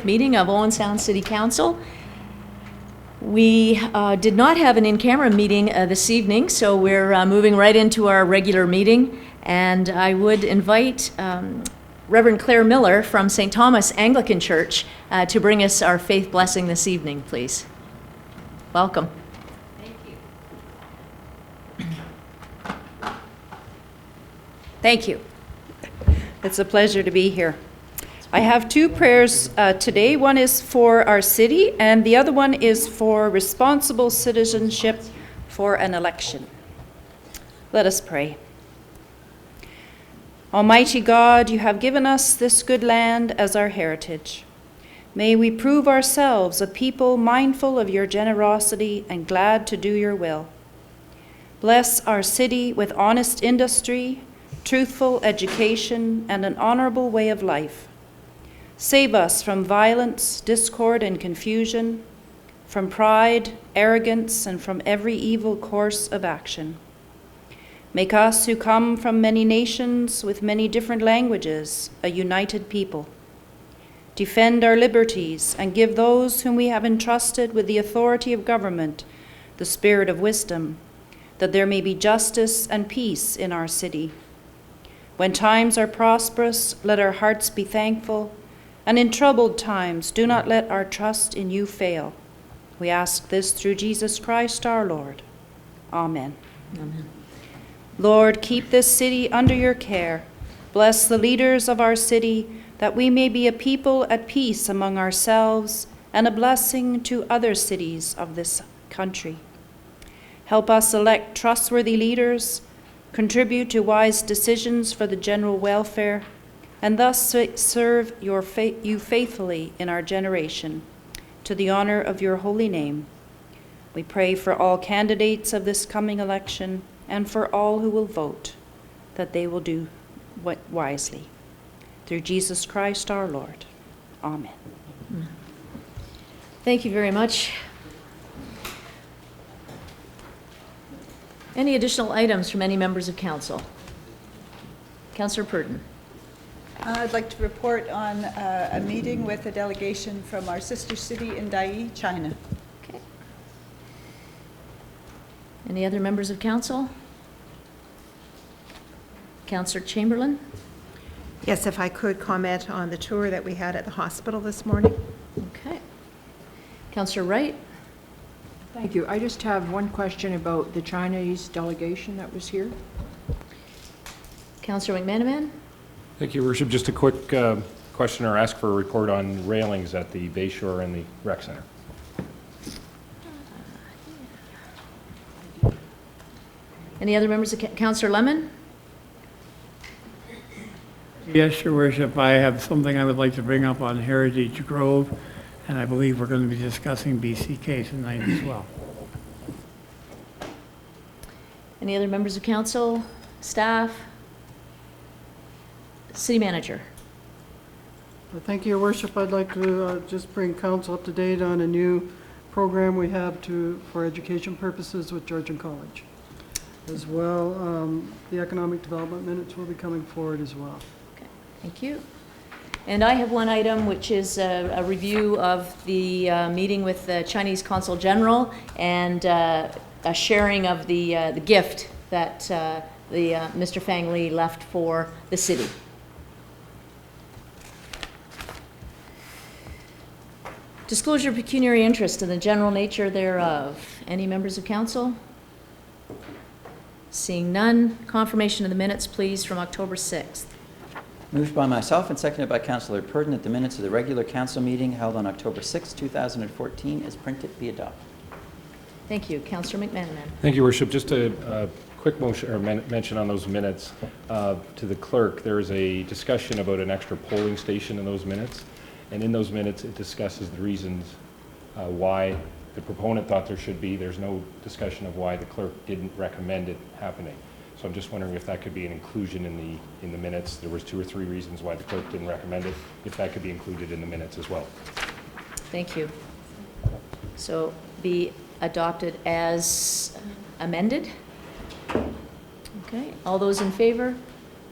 Meeting of Owen Sound City Council. We did not have an in-camera meeting this evening, so we're moving right into our regular meeting. And I would invite Reverend Claire Miller from St. Thomas Anglican Church to bring us our faith blessing this evening, please. Welcome. Thank you. Thank you. It's a pleasure to be here. I have two prayers today. One is for our city, and the other one is for responsible citizenship for an election. Let us pray. Almighty God, you have given us this good land as our heritage. May we prove ourselves a people mindful of your generosity and glad to do your will. Bless our city with honest industry, truthful education, and an honorable way of life. Save us from violence, discord, and confusion, from pride, arrogance, and from every evil course of action. Make us who come from many nations with many different languages a united people. Defend our liberties and give those whom we have entrusted with the authority of government the spirit of wisdom, that there may be justice and peace in our city. When times are prosperous, let our hearts be thankful, and in troubled times, do not let our trust in you fail. We ask this through Jesus Christ our Lord. Amen. Amen. Lord, keep this city under your care. Bless the leaders of our city, that we may be a people at peace among ourselves and a blessing to other cities of this country. Help us elect trustworthy leaders, contribute to wise decisions for the general welfare, and thus serve you faithfully in our generation, to the honor of your holy name. We pray for all candidates of this coming election and for all who will vote, that they will do wisely. Through Jesus Christ our Lord. Amen. Thank you very much. Any additional items from any members of council? Councillor Purden. I'd like to report on a meeting with a delegation from our sister city in Dai, China. Okay. Any other members of council? Councillor Chamberlain. Yes, if I could comment on the tour that we had at the hospital this morning. Okay. Councillor Wright. Thank you. I just have one question about the Chinese delegation that was here. Councillor McManaman. Thank you, Worship. Just a quick question or ask for a report on railings at the Bayshore and the Rec Center. Any other members of Councillor Lemon? Yes, Your Worship. I have something I would like to bring up on Heritage Grove, and I believe we're going to be discussing BCK tonight as well. Any other members of council, staff? City Manager. Thank you, Your Worship. I'd like to just bring council up to date on a new program we have for education purposes with Georgian College. As well, the economic development minutes will be coming forward as well. Okay, thank you. And I have one item, which is a review of the meeting with the Chinese Consul General and a sharing of the gift that Mr. Fang Li left for the city. Disclosure of pecuniary interest and the general nature thereof. Any members of council? Seeing none, confirmation of the minutes, please, from October 6th. Moved by myself and seconded by Councillor Purden that the minutes of the regular council meeting held on October 6, 2014 as printed be adopted. Thank you. Councillor McManaman. Thank you, Worship. Just a quick motion or mention on those minutes to the clerk. There is a discussion about an extra polling station in those minutes. And in those minutes, it discusses the reasons why the proponent thought there should be. There's no discussion of why the clerk didn't recommend it happening. So I'm just wondering if that could be an inclusion in the minutes. There was 2 or 3 reasons why the clerk didn't recommend it. If that could be included in the minutes as well. Thank you. So be adopted as amended. Okay. All those in favor?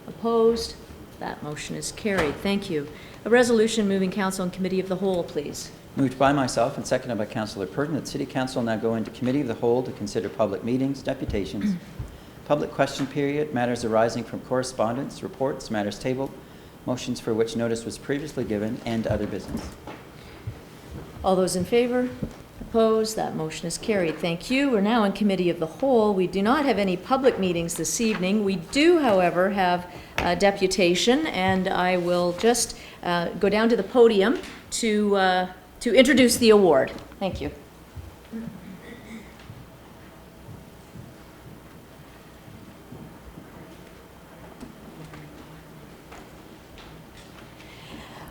Opposed? That motion is carried. Thank you. A resolution moving council and committee of the whole, please. Moved by myself and seconded by Councillor Purdon that City Council now go into Committee of the Whole to consider public meetings, deputations, public question period, matters arising from correspondence, reports, matters tabled, motions for which notice was previously given, and other business. All those in favor? Opposed? That motion is carried. Thank you. We're now in Committee of the Whole. We do not have any public meetings this evening. We do, however, have a deputation, and I will just go down to the podium to introduce the award. Thank you.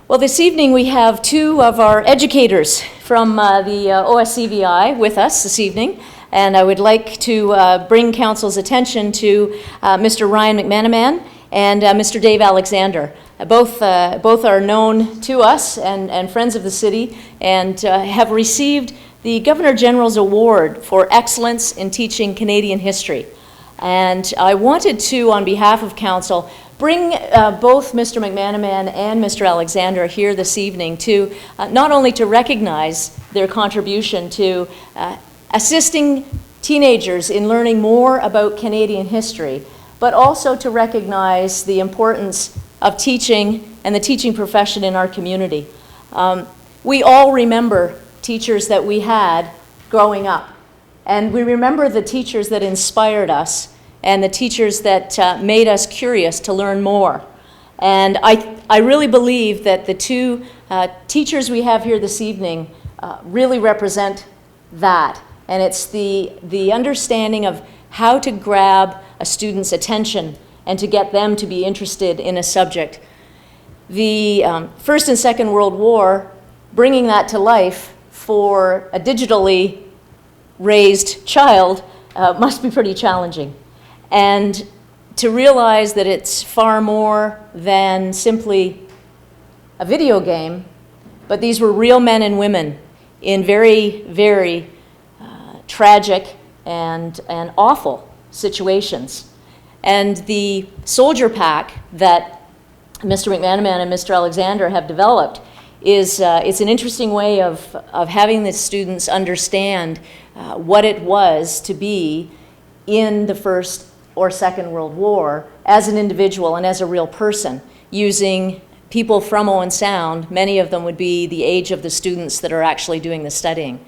Well, this evening we have two of our educators from the OSCVI with us this evening, and I would like to bring council's attention to Mr. Ryan McManaman and Mr. Dave Alexander. Both are known to us and friends of the city, and have received the Governor General's Award for Excellence in Teaching Canadian History. And I wanted to, on behalf of council, bring both Mr. McManaman and Mr. Alexander here this evening to not only to recognize their contribution to assisting teenagers in learning more about Canadian history, but also to recognize the importance of teaching and the teaching profession in our community. We all remember teachers that we had growing up, and we remember the teachers that inspired us and the teachers that made us curious to learn more. And I really believe that the two teachers we have here this evening really represent that. And it's the understanding of how to grab a student's attention and to get them to be interested in a subject. The First and Second World War, bringing that to life for a digitally raised child must be pretty challenging. And to realize that it's far more than simply a video game, but these were real men and women in very, very tragic and awful situations. And the soldier pack that Mr. McManaman and Mr. Alexander have developed is it's an interesting way of having the students understand what it was to be in the First or Second World War as an individual and as a real person, using people from Owen Sound. Many of them would be the age of the students that are actually doing the studying.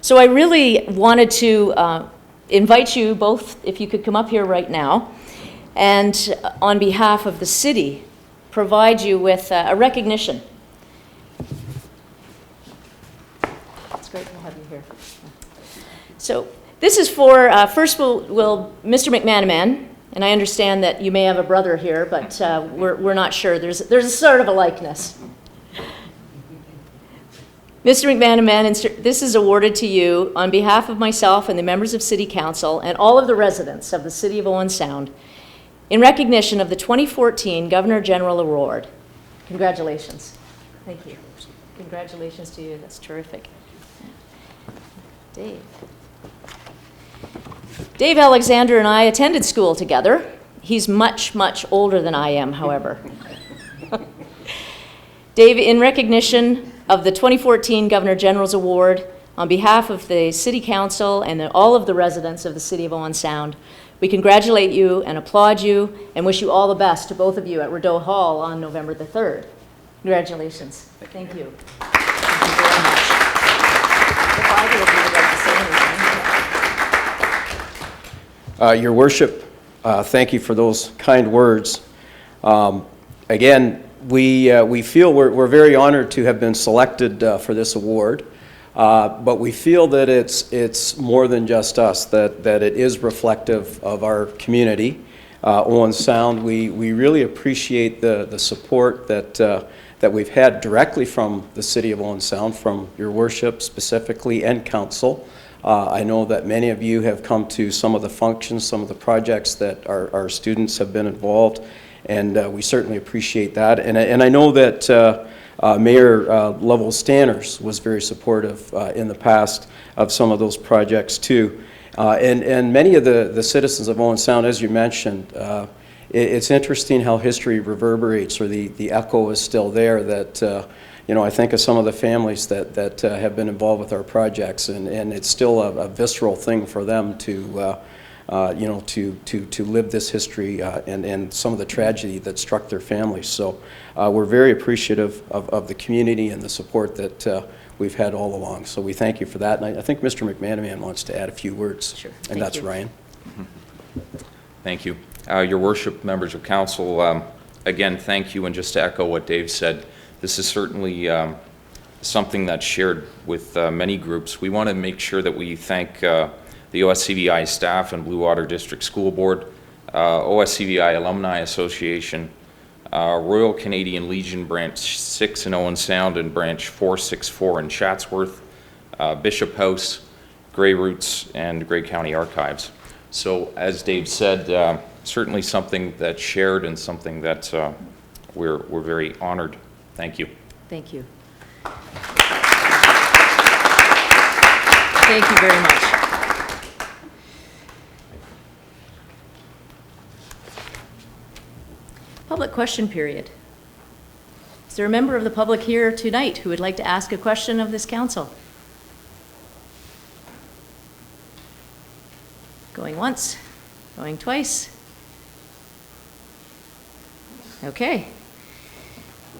So I really wanted to invite you both, if you could come up here right now, and on behalf of the city, provide you with a recognition. It's great to have you here. So this is for, first will Mr. McManaman, and I understand that you may have a brother here, but we're not sure. There's a sort of a likeness. Mr. McManaman, this is awarded to you on behalf of myself and the members of City Council and all of the residents of the City of Owen Sound in recognition of the 2014 Governor General Award. Congratulations. Thank you. Congratulations to you. That's terrific. Dave Alexander and I attended school together. He's much, much older than I am, however. Dave, in recognition of the 2014 Governor General's Award, on behalf of the City Council and all of the residents of the City of Owen Sound, we congratulate you and applaud you and wish you all the best to both of you at Rideau Hall on November the 3rd. Congratulations. Thank you. Thank you very much. If either of you would like to say anything. Your Worship, thank you for those kind words. Again, we feel we're very honored to have been selected for this award, but we feel that it's more than just us, that it is reflective of our community. Owen Sound, we really appreciate the support that we've had directly from the City of Owen Sound, from Your Worship specifically, and Council. I know that many of you have come to some of the functions, some of the projects that our students have been involved, and we certainly appreciate that. And I know that Mayor Lovell Stanners was very supportive in the past of some of those projects too. And many of the citizens of Owen Sound, as you mentioned, it's interesting how history reverberates, or the echo is still there, that I think of some of the families that have been involved with our projects, and it's still a visceral thing for them to live this history and some of the tragedy that struck their families. So we're very appreciative of the community and the support that we've had all along. So we thank you for that. And I think Mr. McManaman wants to add a few words. Sure. And Thank that's you. Ryan. Thank you. Your worship, members of council, again, thank you. And just to echo what Dave said, this is certainly something that's shared with many groups. We want to make sure that we thank the OSCVI staff and Blue Water District School Board, OSCVI Alumni Association, Royal Canadian Legion Branch 6 in Owen Sound and Branch 464 in Chatsworth, Bishop House, Grey Roots, and Grey County Archives. So as Dave said, certainly something that's shared and something that we're very honored. Thank you. Thank you. Thank you very much. Public question period. Is there a member of the public here tonight who would like to ask a question of this council? Going once, going twice. Okay.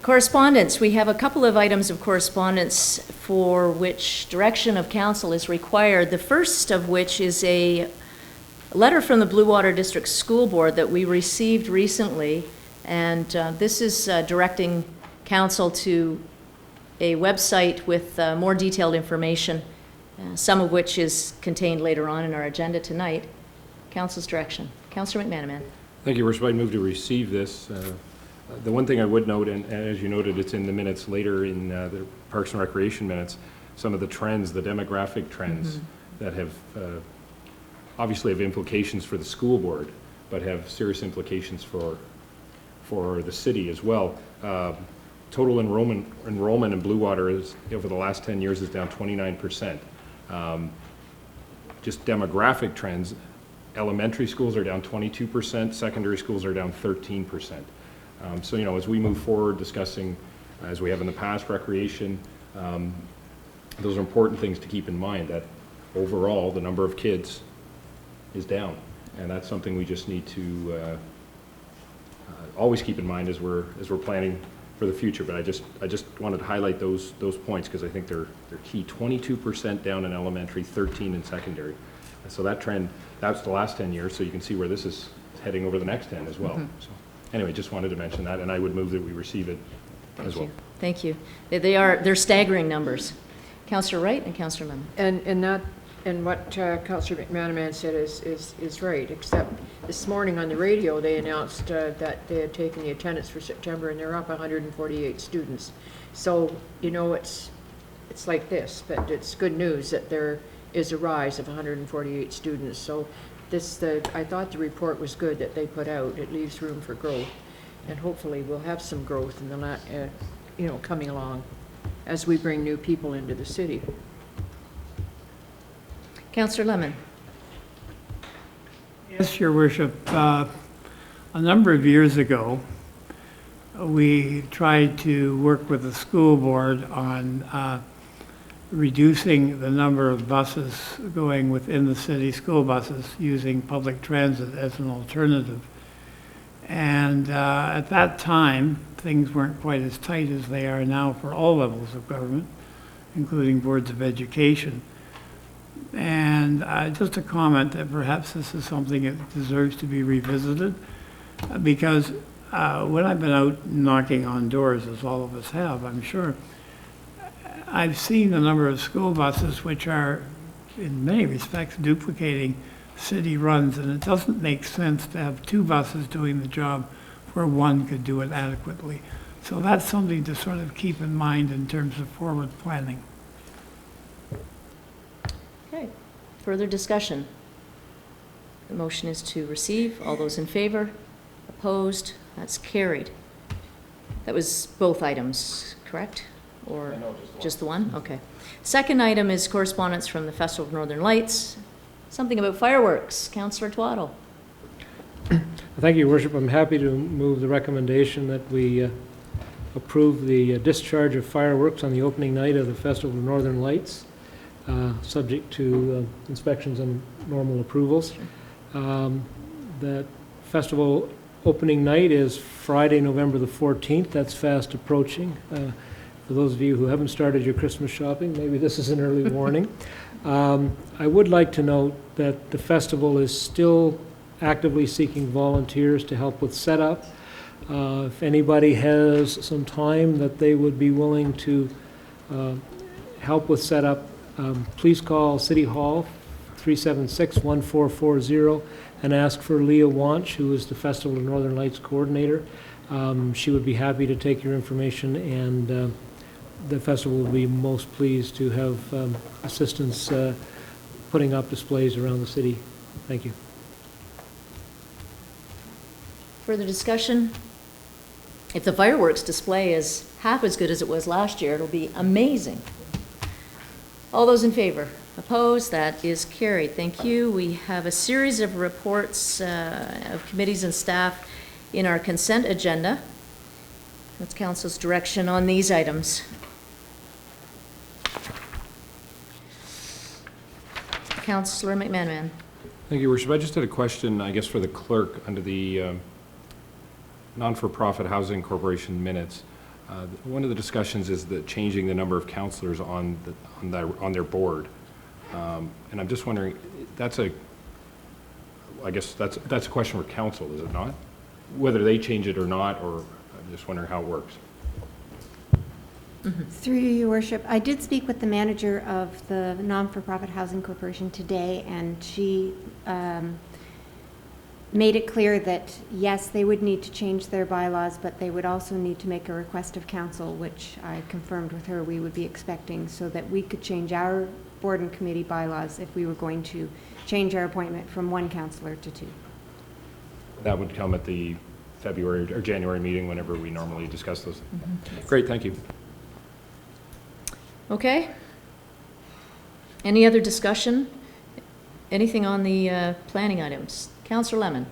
Correspondence. We have a couple of items of correspondence for which direction of council is required. The first of which is a letter from the Blue Water District School Board that we received recently, and this is directing council to a website with more detailed information, some of which is contained later on in our agenda tonight. Council's direction. Councillor McManaman. Thank you, Worship. I move to receive this. The one thing I would note, and as you noted, it's in the minutes later in the Parks and Recreation minutes, some of the trends, the demographic trends that have obviously have implications for the school board, but have serious implications for the city as well. Total enrollment in Blue Water is, over the last 10 years, is down 29%. Just demographic trends, elementary schools are down 22%, secondary schools are down 13%. So, as we move forward discussing, as we have in the past, recreation, those are important things to keep in mind, that overall the number of kids is down. And that's something we just need to always keep in mind as we're planning for the future. But I just wanted to highlight those points because I think they're key. 22% down in elementary, 13 in secondary. So that trend, that's the last 10 years, so you can see where this is heading over the next 10 as well. So anyway, just wanted to mention that, and I would move that we receive it as well. Thank you. They're staggering numbers. Councillor Wright and Councillor Lemon. And what Councillor McManaman said is right, except this morning on the radio they announced that they had taken the attendance for September and they're up 148 students. So, it's like this, but it's good news that there is a rise of 148 students. So I thought the report was good that they put out. It leaves room for growth, and hopefully we'll have some growth in the coming along as we bring new people into the city. Councillor Lemon. Yes, Your Worship. A number of years ago, we tried to work with the school board on reducing the number of buses going within the city, school buses, using public transit as an alternative. And at that time, things weren't quite as tight as they are now for all levels of government, including boards of education. And just a comment that perhaps this is something that deserves to be revisited, because when I've been out knocking on doors, as all of us have, I'm sure, I've seen a number of school buses which are, in many respects, duplicating city runs, and it doesn't make sense to have two buses doing the job where one could do it adequately. So that's something to sort of keep in mind in terms of forward planning. Okay. Further discussion? The motion is to receive. All those in favor? Opposed? That's carried. That was both items, correct? Or No, just the one? Okay. Second item is correspondence from the Festival of Northern Lights. Something about fireworks. Councillor Twaddle. Thank you, Your Worship. I'm happy to move the recommendation that we approve the discharge of fireworks on the opening night of the Festival of Northern Lights, subject to inspections and normal approvals. That festival opening night is Friday, November the 14th. That's fast approaching. For those of you who haven't started your Christmas shopping, maybe this is an early warning. I would like to note that the festival is still actively seeking volunteers to help with setup. If anybody has some time that they would be willing to help with setup, please call City Hall 376-1440 and ask for Leah Wanch, who is the Festival of Northern Lights coordinator. She would be happy to take your information, and the festival will be most pleased to have assistance putting up displays around the city. Thank you. Further discussion? If the fireworks display is half as good as it was last year, it'll be amazing. All those in favor? Opposed? That is carried. Thank you. We have a series of reports of committees and staff in our consent agenda. What's Council's direction on these items? Councillor McManaman. Thank you, Your Worship. I just had a question, I guess, for the clerk under the non-for-profit housing corporation minutes. One of the discussions is the changing the number of councillors on their board, and I'm just wondering, I guess that's a question for council, is it not? Whether they change it or not, or I'm just wondering how it works. Through you, Your Worship, I did speak with the manager of the non-for-profit housing corporation today, and she made it clear that yes, they would need to change their bylaws, but they would also need to make a request of council, which I confirmed with her we would be expecting, so that we could change our board and committee bylaws if we were going to change our appointment from one councillor to two. That would come at the February or January meeting whenever we normally discuss those. Great, thank you. Okay. Any other discussion? Anything on the planning items? Councillor Lemon.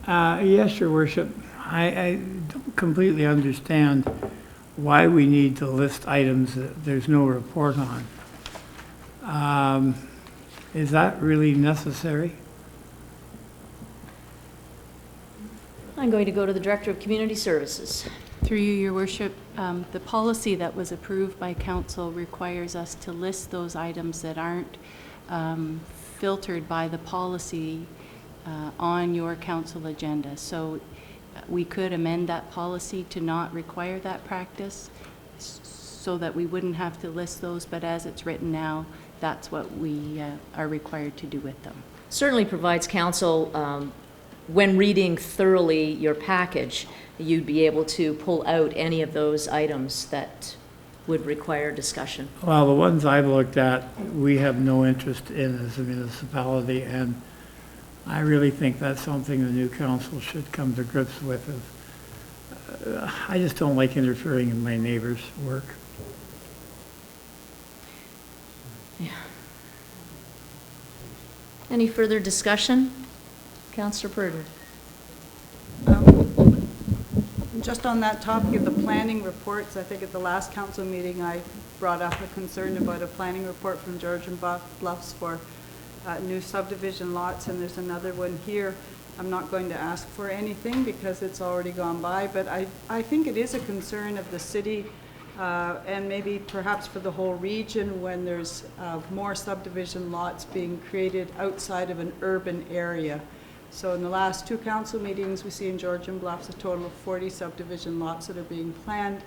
Yes, Your Worship. I don't completely understand why we need to list items that there's no report on. Is that really necessary? I'm going to go to the Director of Community Services. Through you, Your Worship, the policy that was approved by Council requires us to list those items that aren't filtered by the policy on your Council agenda. So we could amend that policy to not require that practice so that we wouldn't have to list those, but as it's written now, that's what we are required to do with them. Certainly provides Council, when reading thoroughly your package, you'd be able to pull out any of those items that would require discussion. Well, the ones I've looked at, we have no interest in as a municipality, and I really think that's something the new council should come to grips with. I just don't like interfering in my neighbor's work. Yeah. Any further discussion? Councillor Purdon. Just on that topic of the planning reports, I think at the last council meeting I brought up a concern about a planning report from Georgian Bluffs for new subdivision lots, and there's another one here. I'm not going to ask for anything because it's already gone by, but I think it is a concern of the city and maybe perhaps for the whole region when there's more subdivision lots being created outside of an urban area. So in the last two council meetings, we see in Georgian Bluffs a total of 40 subdivision lots that are being planned.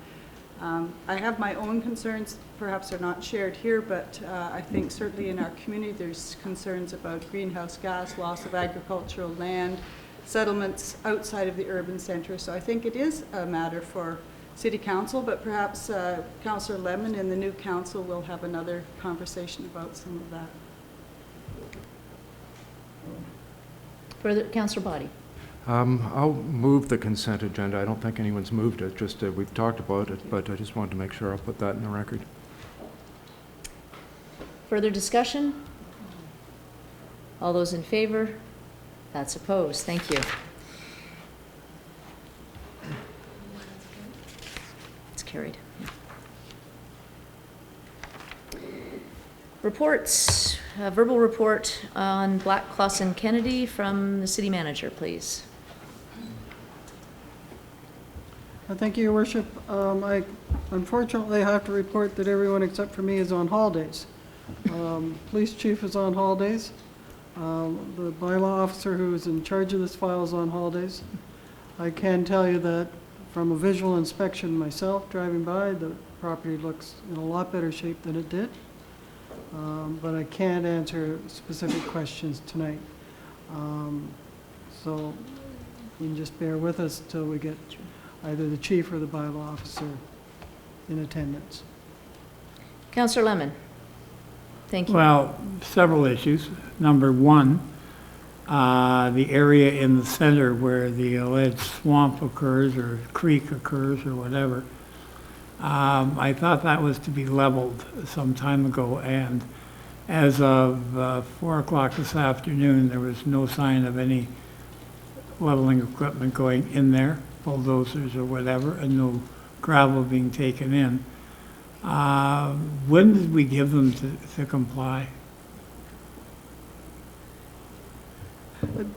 I have my own concerns, perhaps they're not shared here, but I think certainly in our community there's concerns about greenhouse gas, loss of agricultural land, settlements outside of the urban centre. So I think it is a matter for City Council, but perhaps Councillor Lemon and the new council will have another conversation about some of that. Further, Councillor Boddy. I'll move the consent agenda. I don't think anyone's moved it, just we've talked about it, but I just wanted to make sure I'll put that in the record. Further discussion? All those in favor? That's opposed. Thank you. It's carried. Reports. A verbal report on Black Clawson Kennedy from the city manager, please. Thank you, Your Worship. I unfortunately have to report that everyone except for me is on holidays. Police chief is on holidays. The bylaw officer who is in charge of this file is on holidays. I can tell you that from a visual inspection myself, driving by, the property looks in a lot better shape than it did. But I can't answer specific questions tonight. So you can just bear with us till we get either the chief or the bylaw officer in attendance. Councillor Lemon. Thank you. Well, several issues. Number one, the area in the center where the alleged swamp occurs or creek occurs or whatever. I thought that was to be leveled some time ago, and as of 4 o'clock this afternoon, there was no sign of any leveling equipment going in there, bulldozers or whatever, and no gravel being taken in. When did we give them to comply?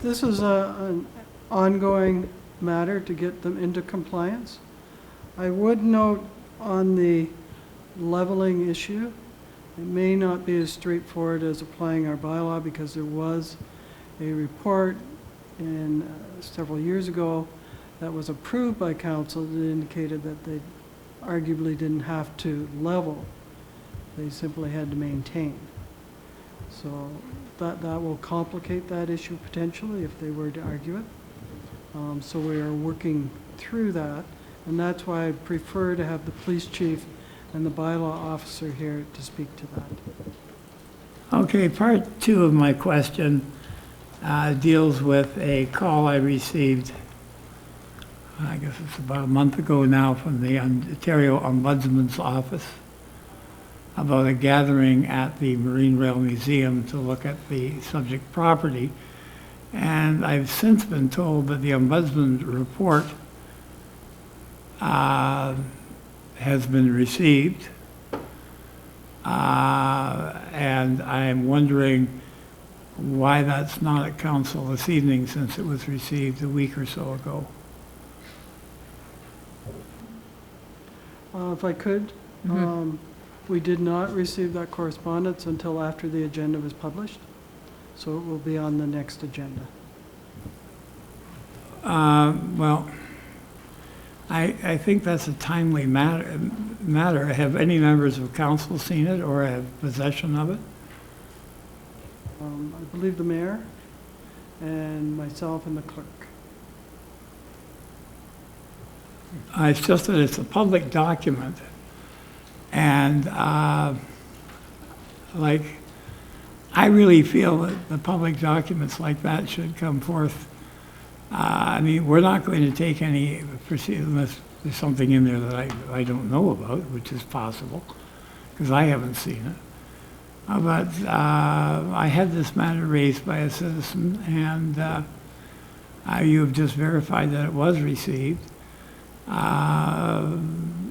This is an ongoing matter to get them into compliance. I would note on the leveling issue, it may not be as straightforward as applying our bylaw, because there was a report in several years ago that was approved by council that indicated that they arguably didn't have to level. They simply had to maintain. So that will complicate that issue potentially if they were to argue it. So we are working through that, and that's why I prefer to have the police chief and the bylaw officer here to speak to that. Okay, part two of my question deals with a call I received, I guess it's about a month ago now, from the Ontario Ombudsman's office about a gathering at the Marine Rail Museum to look at the subject property. And I've since been told that the Ombudsman's report has been received. And I'm wondering why that's not at council this evening, since it was received a week or so ago. If I could, we did not receive that correspondence until after the agenda was published, so it will be on the next agenda. Well, I think that's a timely matter. Have any members of council seen it or have possession of it? I believe the mayor and myself and the clerk. It's just that it's a public document, and like, I really feel that the public documents like that should come forth. I mean, we're not going to take any proceedings unless there's something in there that I don't know about, which is possible, because I haven't seen it. But I had this matter raised by a citizen, and you have just verified that it was received.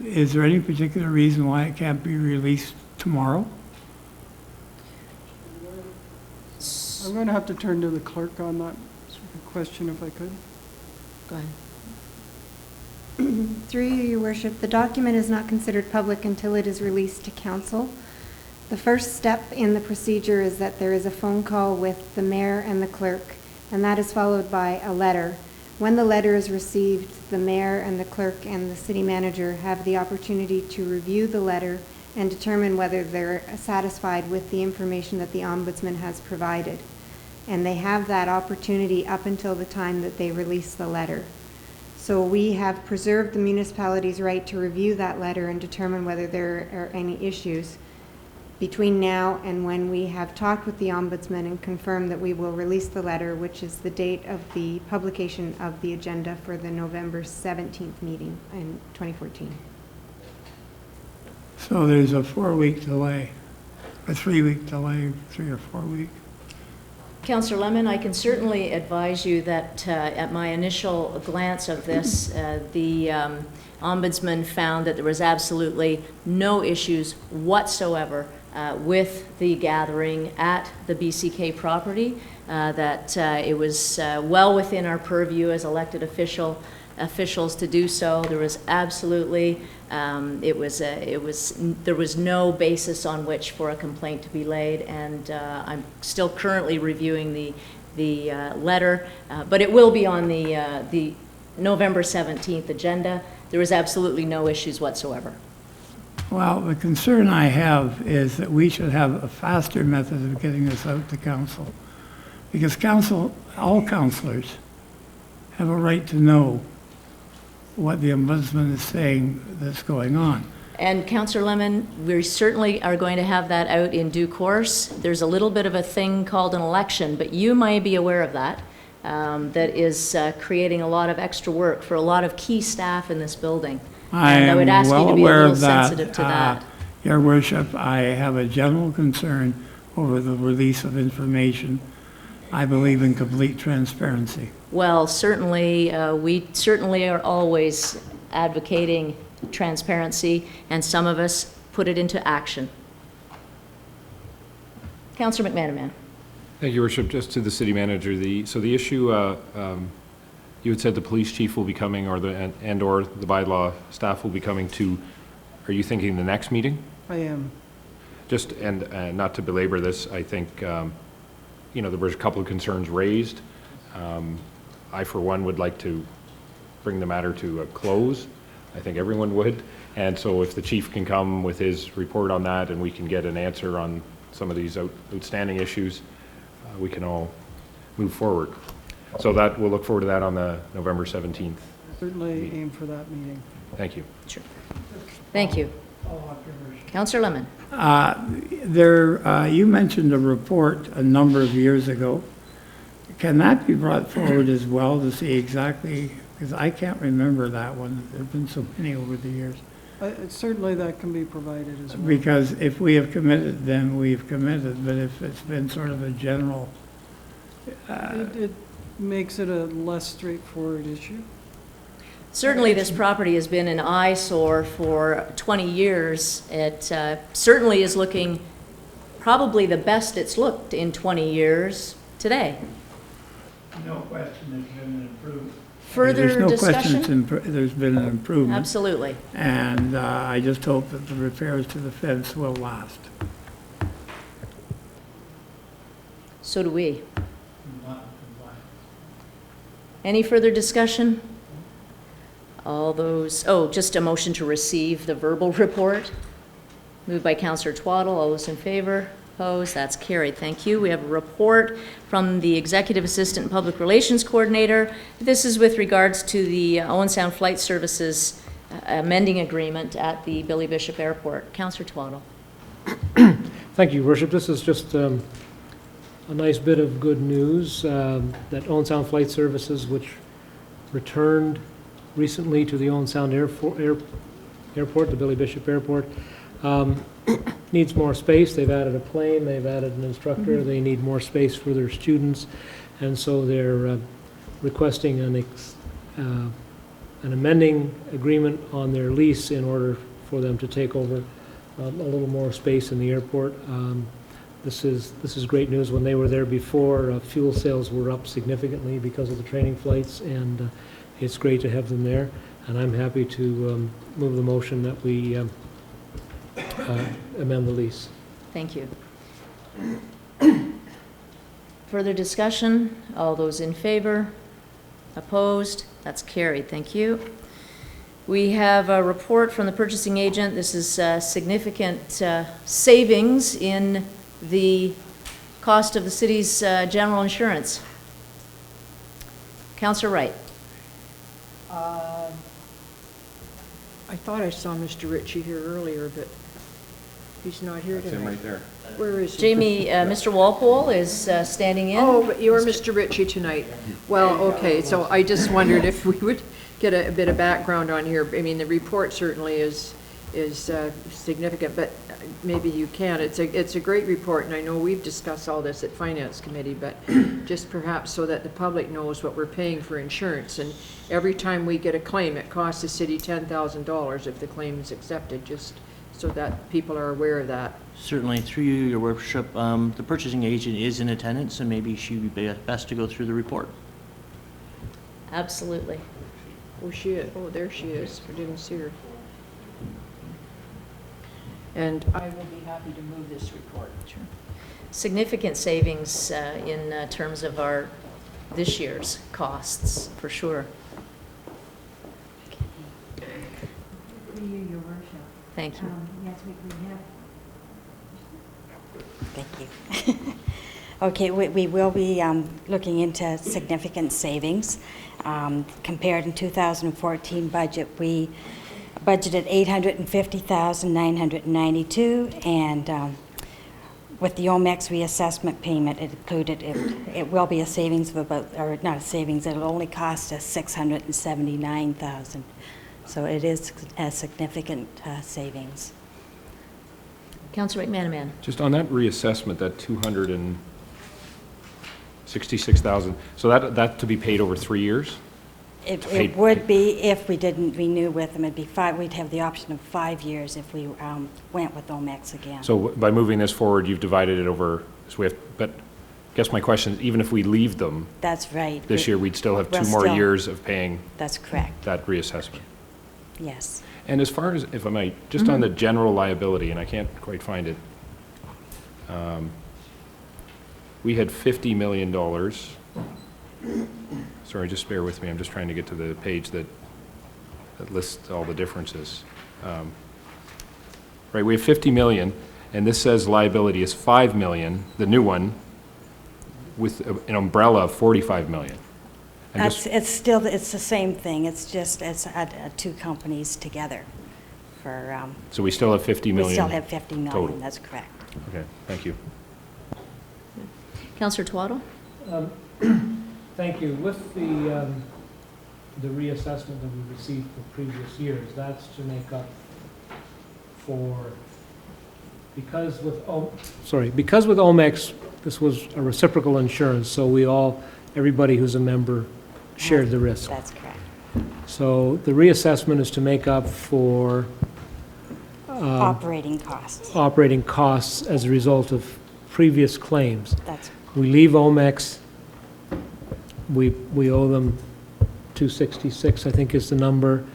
Is there any particular reason why it can't be released tomorrow? I'm going to have to turn to the clerk on that question, if I could. Go ahead. Through you, Your Worship, the document is not considered public until it is released to council. The first step in the procedure is that there is a phone call with the mayor and the clerk, and that is followed by a letter. When the letter is received, the mayor and the clerk and the city manager have the opportunity to review the letter and determine whether they're satisfied with the information that the ombudsman has provided. And they have that opportunity up until the time that they release the letter. So we have preserved the municipality's right to review that letter and determine whether there are any issues between now and when we have talked with the ombudsman and confirmed that we will release the letter, which is the date of the publication of the agenda for the November 17th meeting in 2014. So there's a 4-week delay, a 3-week delay, 3 or 4 week. Councillor Lemon, I can certainly advise you that at my initial glance of this, the Ombudsman found that there was absolutely no issues whatsoever with the gathering at the BCK property, that it was well within our purview as elected officials to do so. There was absolutely, there was no basis on which for a complaint to be laid, and I'm still currently reviewing the letter, but it will be on the November 17th agenda. There was absolutely no issues whatsoever. Well, the concern I have is that we should have a faster method of getting this out to council. Because all councillors have a right to know what the Ombudsman is saying that's going on. And Councillor Lemon, we certainly are going to have that out in due course. There's a little bit of a thing called an election, but you might be aware of that. That is creating a lot of extra work for a lot of key staff in this building. And I would ask you to be a little sensitive to that. Your Worship, I have a general concern over the release of information. I believe in complete transparency. Well, certainly, we certainly are always advocating transparency, and some of us put it into action. Councillor McManaman. Thank you, Worship. Just to the city manager, so the issue, you had said the police chief will be coming, or the bylaw staff will be coming to, are you thinking the next meeting? I am. Just, and not to belabor this, I think, you know, there was a couple of concerns raised. I, for one, would like to bring the matter to a close. I think everyone would. And so if the chief can come with his report on that and we can get an answer on some of these outstanding issues, we can all move forward. So that, we'll look forward to that on the November 17th. Certainly aim for that meeting. Thank you. Sure. Thank you. Councillor Lemon. You mentioned a report a number of years ago. Can that be brought forward as well to see exactly, because I can't remember that one. There have been so many over the years. Certainly that can be provided as well. Because if we have committed, then we've committed, but if it's been sort of a general... It makes it a less straightforward issue. Certainly, this property has been an eyesore for 20 years. It certainly is looking probably the best it's looked in 20 years today. No question there's been an improvement. Further discussion? There's no question there's been an improvement. Absolutely. And I just hope that the repairs to the fence will last. So do we. Any further discussion? All those, just a motion to receive the verbal report. Moved by Councillor Twaddle. All those in favor? Opposed? That's carried. Thank you. We have a report from the Executive Assistant and Public Relations Coordinator. This is with regards to the Owen Sound Flight Services amending agreement at the Billy Bishop Airport. Councillor Twaddle. Thank you, Worship. This is just a nice bit of good news that Owen Sound Flight Services, which returned recently to the Owen Sound Airport, the Billy Bishop Airport, needs more space. They've added a plane, they've added an instructor, they need more space for their students, and so they're requesting an amending agreement on their lease in order for them to take over a little more space in the airport. This is great news. When they were there before, fuel sales were up significantly because of the training flights, and it's great to have them there. And I'm happy to move the motion that we amend the lease. Thank you. Further discussion? All those in favor? Opposed? That's carried. Thank you. We have a report from the purchasing agent. This is significant savings in the cost of the city's general insurance. Councillor Wright. I thought I saw Mr. Ritchie here earlier, but he's not here tonight. That's him right there. Where is he? Jamie, Mr. Walpole is standing in. Oh, but you're Mr. Ritchie tonight. Well, okay, so I just wondered if we would get a bit of background on here. I mean, the report certainly is is significant, but maybe you can. It's a great report, and I know we've discussed all this at Finance Committee, but just perhaps so that the public knows what we're paying for insurance. And every time we get a claim, it costs the city $10,000 if the claim is accepted, just so that people are aware of that. Certainly, through you, Your Worship, the purchasing agent is in attendance, and maybe she would be best to go through the report. Absolutely. Oh, she is. Oh, there she is. I didn't see her. And I will be happy to move this report. Sure. Significant savings in terms of our this year's costs, for sure. Through you, Your Worship. Thank you. Yes, we have. Thank you. Okay, we will be looking into significant savings. Compared in 2014 budget, we budgeted $850,992, and with the OMEX reassessment payment, it included, it will be a savings of about, or not a savings, it'll only cost us $679,000. So it is a significant savings. Councillor McManaman. Just on that reassessment, that $266,000, so that to be paid over 3 years? It would be if we didn't renew with them. It'd be we'd have the option of 5 years if we went with OMEX again. So by moving this forward, you've divided it over, so we have, but I guess my question is, even if we leave them That's right. this year, we'd still have We'll 2 more still- years of paying That's correct. that reassessment. Yes. And as far as, if I might, just on the general liability, and I can't quite find it, we had $50 million. Sorry, just bear with me. I'm just trying to get to the page that lists all the differences. Right, we have 50 million, and this says liability is 5 million, the new one, with an umbrella of 45 million. I'm just- It's the same thing. It's just, it's two companies together for, So we still have 50 million? we still have 50 million. total. That's correct. Okay, thank you. Councillor Twaddle? Thank you. With the reassessment that we received for previous years, that's to make up for, because with OMEX, this was a reciprocal insurance, so everybody who's a member shared the risk. That's correct. So the reassessment is to make up for Operating costs. operating costs as a result of previous claims. That's, We leave OMEX, we owe them $266, I think is the number.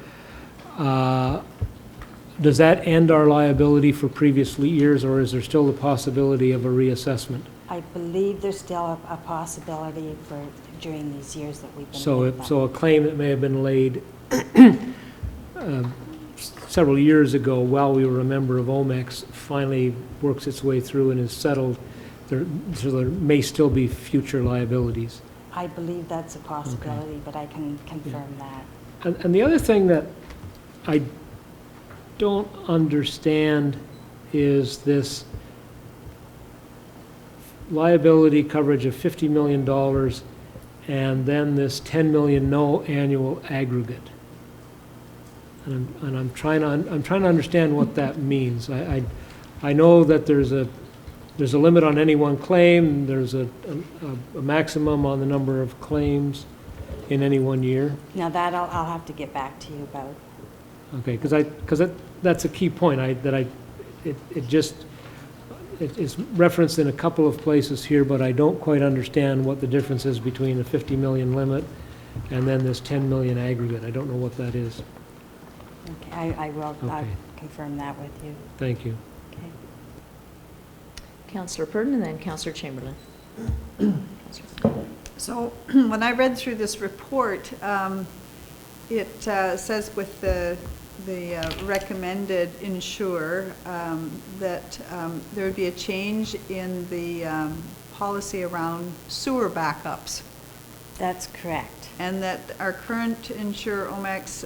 Does that end our liability for previous years, or is there still the possibility of a reassessment? I believe there's still a possibility for during these years that we've been So with them. so a claim that may have been laid several years ago while we were a member of OMEX finally works its way through and is settled, so there may still be future liabilities. I believe that's a possibility, but I can confirm that. And the other thing that I don't understand is this liability coverage of $50 million and then this $10 million no annual aggregate. And I'm trying to understand what that means. I know that there's a limit on any one claim, there's a maximum on the number of claims in any one year. Now that I'll have to get back to you about. Okay, because that's a key point. It's referenced in a couple of places here, but I don't quite understand what the difference is between the 50 million limit and then this 10 million aggregate. I don't know what that is. Okay, I will Okay. confirm that with you. Thank you. Okay. Councillor Purdon and then Councillor Chamberlain. So when I read through this report, it says with the recommended insurer that there would be a change in the policy around sewer backups. That's correct. And that our current insurer, OMEX,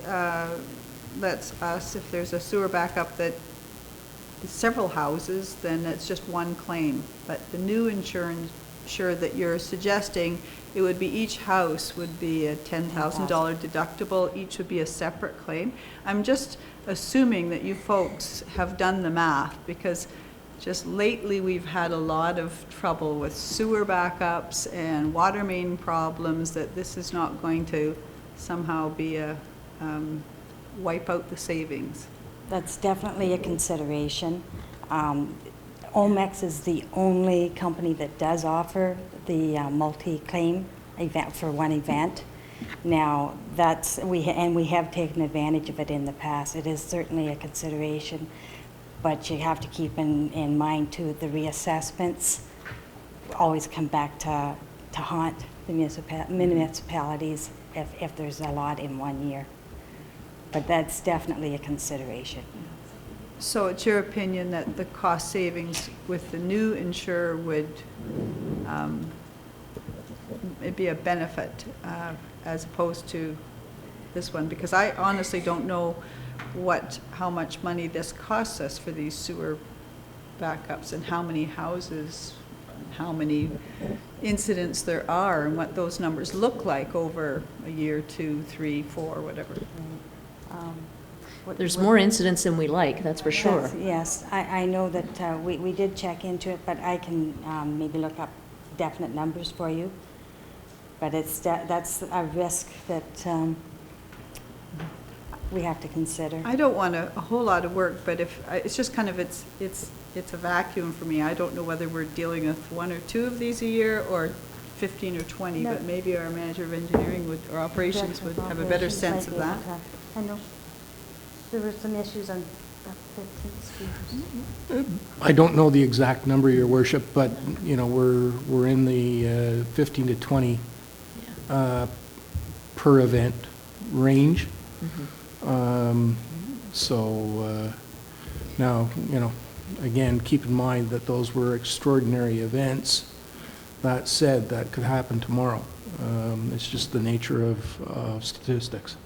lets us, if there's a sewer backup that is several houses, then it's just one claim. But the new insurer that you're suggesting it would be each house would be a $10,000 deductible, each would be a separate claim. I'm just assuming that you folks have done the math, because just lately we've had a lot of trouble with sewer backups and water main problems, that this is not going to somehow be a wipe out the savings. That's definitely a consideration. Omex is the only company that does offer the multi-claim event for one event. Now, we have taken advantage of it in the past. It is certainly a consideration, but you have to keep in mind too, the reassessments always come back to haunt the municipalities if there's a lot in 1 year. But that's definitely a consideration. So it's your opinion that the cost savings with the new insurer would it'd be a benefit as opposed to this one? Because I honestly don't know how much money this costs us for these sewer backups, and how many houses, how many incidents there are, and what those numbers look like over a year, 2, 3, 4, whatever. There's more incidents than we like, that's for sure. Yes, I know that we did check into it, but I can maybe look up definite numbers for you. But that's a risk that we have to consider. I don't want a whole lot of work, but it's just kind of, it's a vacuum for me. I don't know whether we're dealing with 1 or 2 of these a year, or 15 or 20, but maybe our manager of engineering or operations would have a better sense of that. I know. There were some issues on 15 streets. I don't know the exact number, Your Worship, but, you know, we're in the 15 to 20 per event range. Now, you know, again, keep in mind that those were extraordinary events. That said, that could happen tomorrow. It's just the nature of statistics.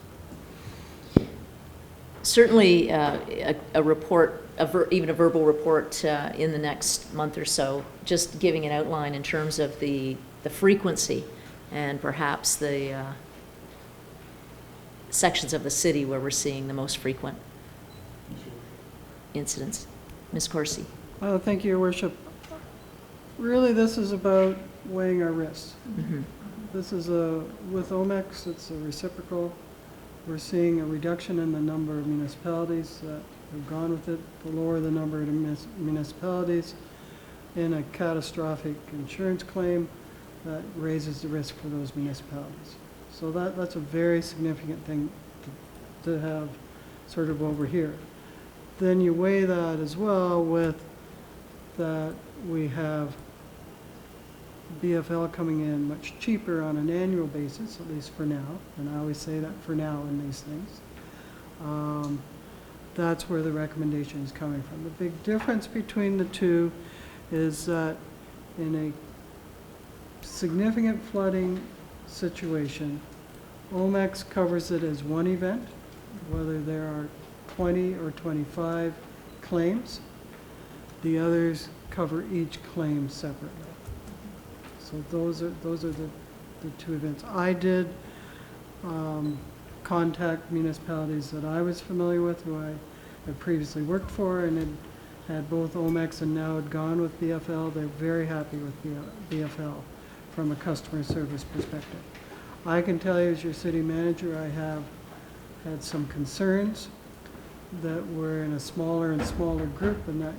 Certainly, a report, even a verbal report in the next month or so, just giving an outline in terms of the frequency and perhaps the sections of the city where we're seeing the most frequent incidents. Ms. Corsi. Thank you, Your Worship. Really, this is about weighing our risks. This is with Omex, it's a reciprocal. We're seeing a reduction in the number of municipalities that have gone with it, the lower the number of municipalities in a catastrophic insurance claim that raises the risk for those municipalities. So that's a very significant thing to have sort of over here. Then you weigh that as well with that we have BFL coming in much cheaper on an annual basis, at least for now, and I always say that for now in these things. That's where the recommendation is coming from. The big difference between the two is that in a significant flooding situation, Omex covers it as one event, whether there are 20 or 25 claims. The others cover each claim separately. So those are the 2 events. I did contact municipalities that I was familiar with, who I had previously worked for, and had both Omex and now had gone with BFL. They're very happy with BFL from a customer service perspective. I can tell you, as your city manager, I have had some concerns that we're in a smaller and smaller group, and that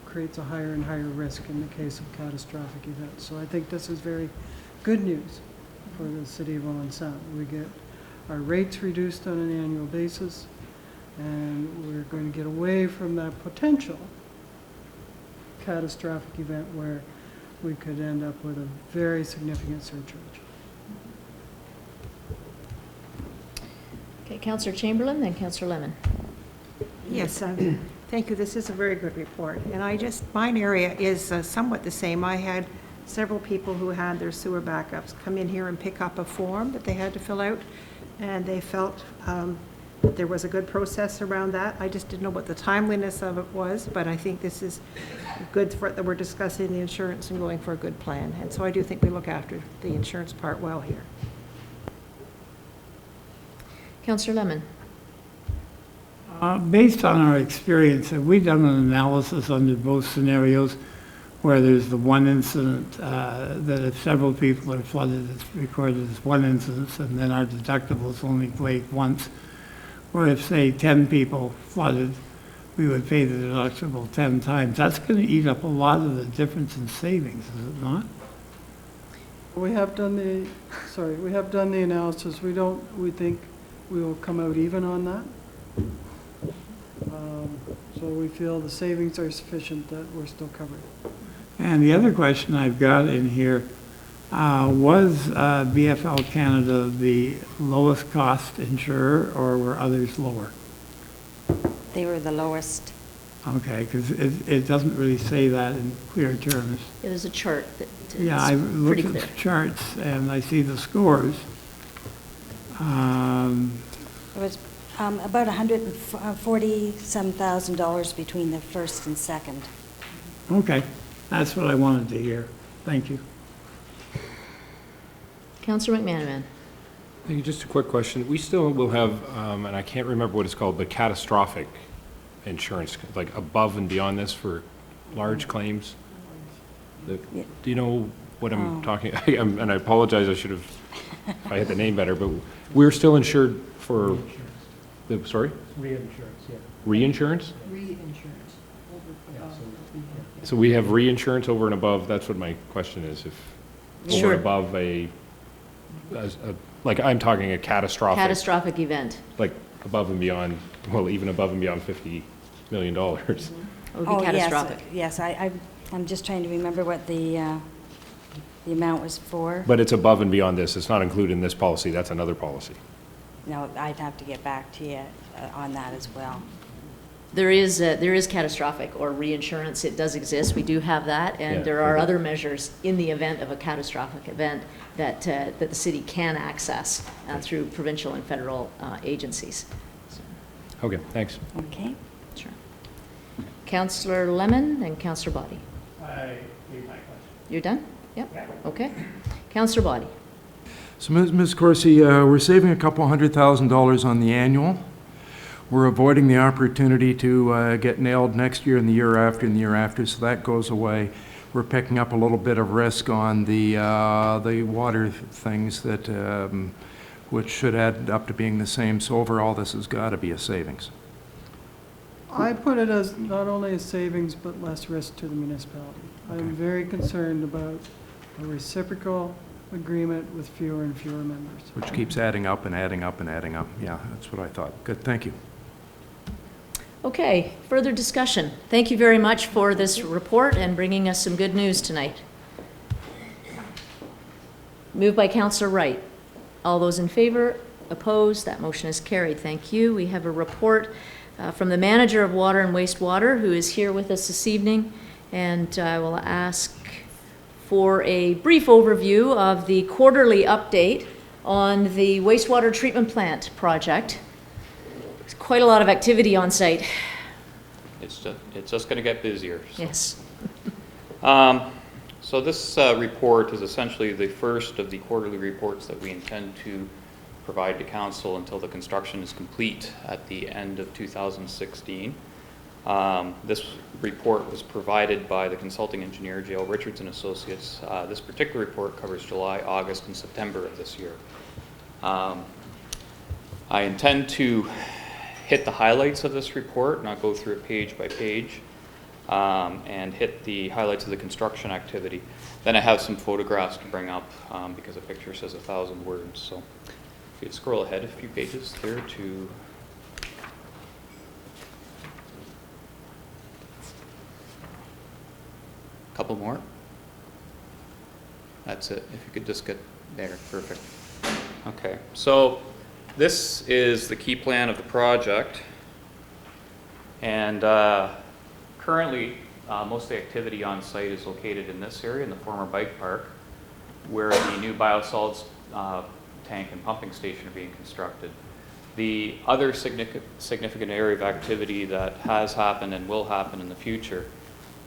creates a higher and higher risk in the case of catastrophic events. So I think this is very good news for the city of Owen Sound. We get our rates reduced on an annual basis, and we're going to get away from that potential catastrophic event where we could end up with a very significant surcharge. Okay, Councillor Chamberlain, then Councillor Lemon. Yes, thank you. This is a very good report. And mine area is somewhat the same. I had several people who had their sewer backups come in here and pick up a form that they had to fill out, and they felt there was a good process around that. I just didn't know what the timeliness of it was, but I think this is good for, that we're discussing the insurance and going for a good plan. And so I do think we look after the insurance part well here. Councillor Lemon. Based on our experience, have we done an analysis under both scenarios where there's the one incident that if several people are flooded, it's recorded as one incident, and then our deductible is only paid once? Or if, say, 10 people flooded, we would pay the deductible 10 times. That's going to eat up a lot of the difference in savings, is it not? We have done the, we have done the analysis. We think we will come out even on that. So we feel the savings are sufficient that we're still covered. And the other question I've got in here, was BFL Canada the lowest cost insurer, or were others lower? They were the lowest. Okay, because it doesn't really say that in clear terms. Yeah, there's a chart that is Yeah, I looked pretty at clear. the charts and I see the scores. It was about $140,000 between the first and second. Okay, that's what I wanted to hear. Thank you. Councillor McManaman. Thank you. Just a quick question. We still will have, and I can't remember what it's called, but catastrophic insurance, like above and beyond this for large claims? Do you know what I'm talking, and I apologize, I should have, if I had the name better, but we're still insured for, sorry? Reinsurance, yeah. Reinsurance? Reinsurance. So we have reinsurance over and above, that's what my question is, if over Sure. and above like I'm talking a Catastrophic event. like above and beyond, well, even above and beyond $50 million. It would be Oh, catastrophic. yes, I'm just trying to remember what the amount was for. But it's above and beyond this, it's not included in this policy, that's another policy. No, I'd have to get back to you on that as well. There is catastrophic or reinsurance. It does exist. We do have that, and Yeah, there are okay. other measures in the event of a catastrophic event that the city can access through provincial and federal agencies. So, Okay, thanks. Okay. sure. Councillor Lemon and Councillor Body. I made my question. You're done? Yep. Okay. Councillor Body. So, Ms. Corsi, we're saving a couple $100,000 on the annual. We're avoiding the opportunity to get nailed next year and the year after and the year after, so that goes away. We're picking up a little bit of risk on the water things that, which should add up to being the same. So overall, this has got to be a savings. I put it as not only a savings, but less risk to the municipality. I'm very concerned about a reciprocal agreement with fewer and fewer members. Which keeps adding up and adding up and adding up. Yeah, that's what I thought. Good, thank you. Okay, further discussion. Thank you very much for this report and bringing us some good news tonight. Moved by Councillor Wright. All those in favor? Opposed? That motion is carried. Thank you. We have a report from the Manager of Water and Wastewater, who is here with us this evening, and I will ask for a brief overview of the quarterly update on the wastewater treatment plant project. There's quite a lot of activity on site. It's just going to get busier. So. Yes. So this report is essentially the first of the quarterly reports that we intend to provide to council until the construction is complete at the end of 2016. This report was provided by the consulting engineer, J.L. Richards and Associates. This particular report covers July, August, and September of this year. I intend to hit the highlights of this report, not go through it page by page, and hit the highlights of the construction activity. Then I have some photographs to bring up because a picture says 1,000 words. So if you scroll ahead a few pages here to a couple more. That's it. If you could just get there, perfect. Okay, so this is the key plan of the project, and currently most of the activity on site is located in this area, in the former bike park, where the new biosolids tank and pumping station are being constructed. The other significant area of activity that has happened and will happen in the future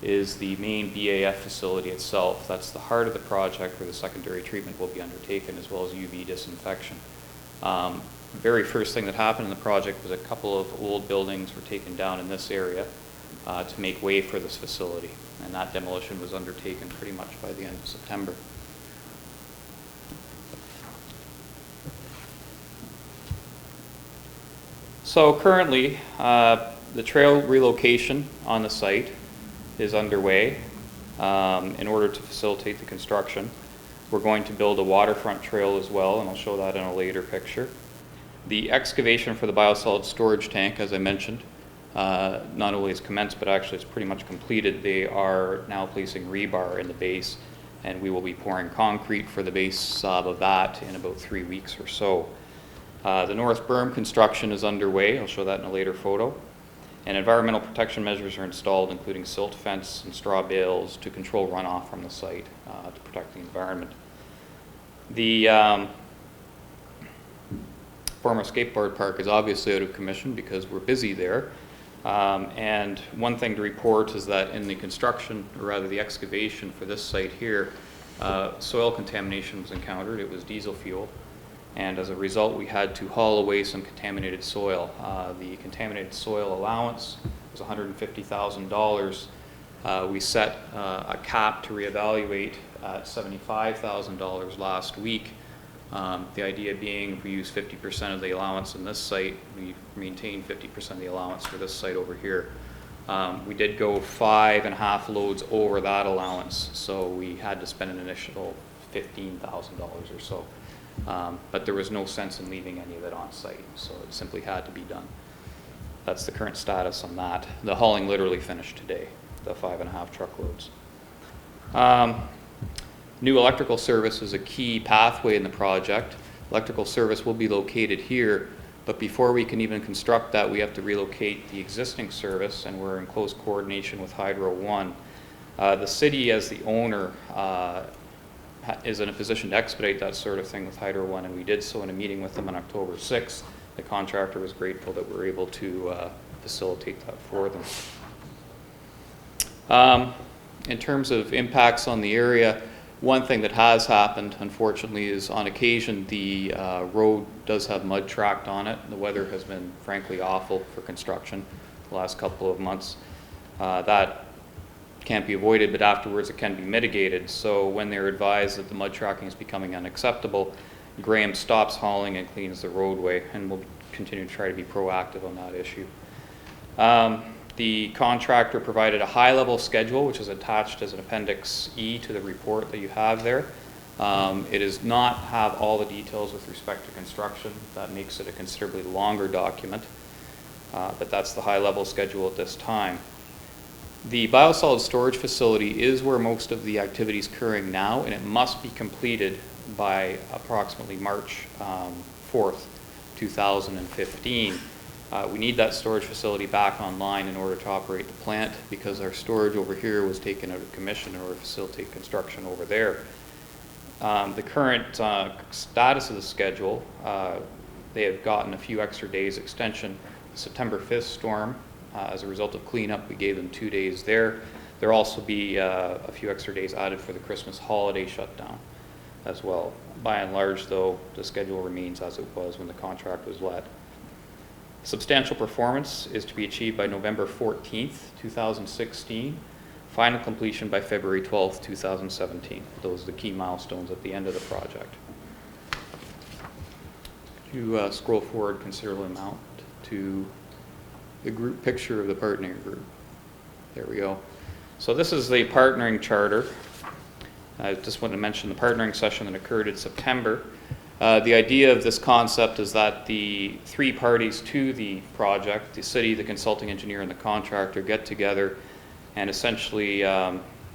is the main BAF facility itself. That's the heart of the project where the secondary treatment will be undertaken, as well as UV disinfection. The very first thing that happened in the project was a couple of old buildings were taken down in this area to make way for this facility, and that demolition was undertaken pretty much by the end of September. So currently, the trail relocation on the site is underway in order to facilitate the construction. We're going to build a waterfront trail as well, and I'll show that in a later picture. The excavation for the biosolid storage tank, as I mentioned, not only is commenced, but actually it's pretty much completed. They are now placing rebar in the base, and we will be pouring concrete for the base slab of that in about 3 weeks or so. The north berm construction is underway. I'll show that in a later photo. And environmental protection measures are installed, including silt fence and straw bales to control runoff from the site to protect the environment. The former skateboard park is obviously out of commission because we're busy there. And one thing to report is that in the construction, or rather the excavation for this site here, soil contamination was encountered. It was diesel fuel. And as a result, we had to haul away some contaminated soil. The contaminated soil allowance was $150,000. We set a cap to reevaluate at $75,000 last week. The idea being if we use 50% of the allowance in this site, we maintain 50% of the allowance for this site over here. We did go 5.5 loads over that allowance, so we had to spend an initial $15,000 or so. But there was no sense in leaving any of it on site, so it simply had to be done. That's the current status on that. The hauling literally finished today, the 5.5 truckloads. New electrical service is a key pathway in the project. Electrical service will be located here, but before we can even construct that, we have to relocate the existing service, and we're in close coordination with Hydro One. The city, as the owner, is in a position to expedite that sort of thing with Hydro One, and we did so in a meeting with them on October 6th. The contractor was grateful that we were able to facilitate that for them. In terms of impacts on the area, one thing that has happened, unfortunately, is on occasion the road does have mud tracked on it. The weather has been frankly awful for construction the last couple of months. That can't be avoided, but afterwards it can be mitigated. So when they're advised that the mud tracking is becoming unacceptable, Graham stops hauling and cleans the roadway, and we'll continue to try to be proactive on that issue. The contractor provided a high-level schedule, which is attached as an Appendix E to the report that you have there. It does not have all the details with respect to construction. That makes it a considerably longer document, but that's the high-level schedule at this time. The biosolid storage facility is where most of the activity is occurring now, and it must be completed by approximately March 4th, 2015. We need that storage facility back online in order to operate the plant, because our storage over here was taken out of commission in order to facilitate construction over there. The current status of the schedule, they have gotten a few extra days extension. The September 5th storm, as a result of cleanup, we gave them 2 days there. There'll also be a few extra days added for the Christmas holiday shutdown as well. By and large, though, the schedule remains as it was when the contract was let. Substantial performance is to be achieved by November 14th, 2016. Final completion by February 12th, 2017. Those are the key milestones at the end of the project. If you scroll forward a considerable amount to the group picture of the partnering group. There we go. So this is the partnering charter. I just want to mention the partnering session that occurred in September. The idea of this concept is that the three parties to the project, the city, the consulting engineer, and the contractor, get together, and essentially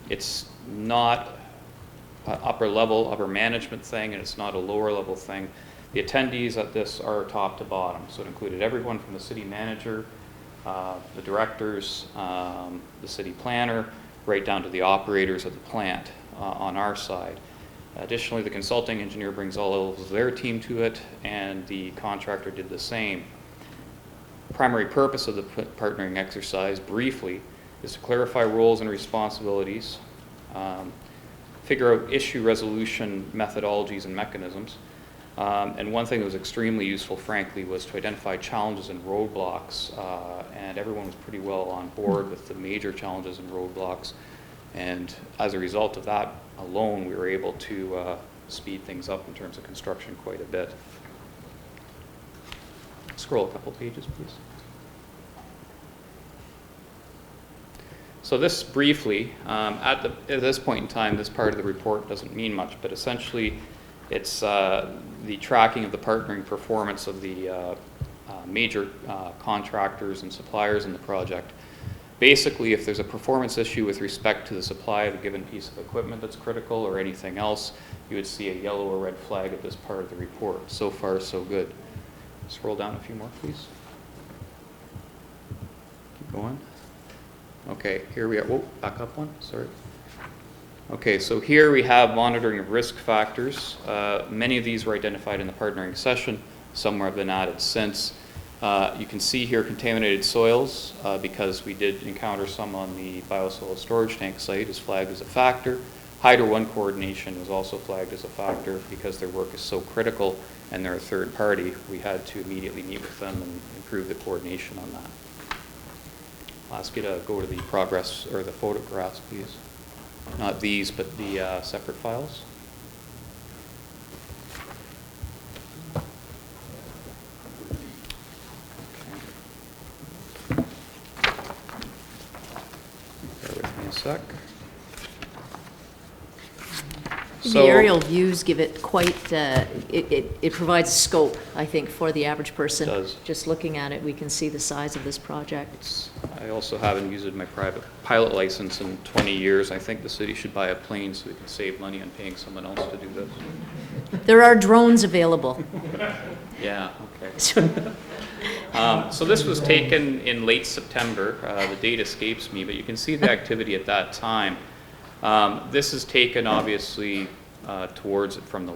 it's not an upper management thing, and it's not a lower level thing. The attendees at this are top to bottom, so it included everyone from the city manager, the directors, the city planner, right down to the operators of the plant on our side. Additionally, the consulting engineer brings all of their team to it, and the contractor did the same. Primary purpose of the partnering exercise, briefly, is to clarify roles and responsibilities, figure out issue resolution methodologies and mechanisms. And one thing that was extremely useful, frankly, was to identify challenges and roadblocks, and everyone was pretty well on board with the major challenges and roadblocks. And as a result of that alone, we were able to speed things up in terms of construction quite a bit. Scroll a couple pages, please. So this briefly, at this point in time, this part of the report doesn't mean much, but essentially it's the tracking of the partnering performance of the major contractors and suppliers in the project. Basically, if there's a performance issue with respect to the supply of a given piece of equipment that's critical or anything else, you would see a yellow or red flag at this part of the report. So far, so good. Scroll down a few more, please. Keep going. Okay, here we are. Whoa, back up one, sorry. Okay, so here we have monitoring of risk factors. Many of these were identified in the partnering session. Some have been added since. You can see here contaminated soils because we did encounter some on the biosolid storage tank site is flagged as a factor. Hydro 1 coordination was also flagged as a factor because their work is so critical and they're a third party. We had to immediately meet with them and improve the coordination on that. I'll ask you to go to the progress or the photographs, please. Not these, but the separate files. Bear with me a sec. The aerial views give it quite, it provides scope, I think, for the average person. It does. Just looking at it, we can see the size of this project. I also haven't used my private pilot license in 20 years. I think the city should buy a plane so we can save money on paying someone else to do this. There are drones available. Yeah, okay. So this was taken in late September. The date escapes me, but you can see the activity at that time. This is taken, obviously, towards it from the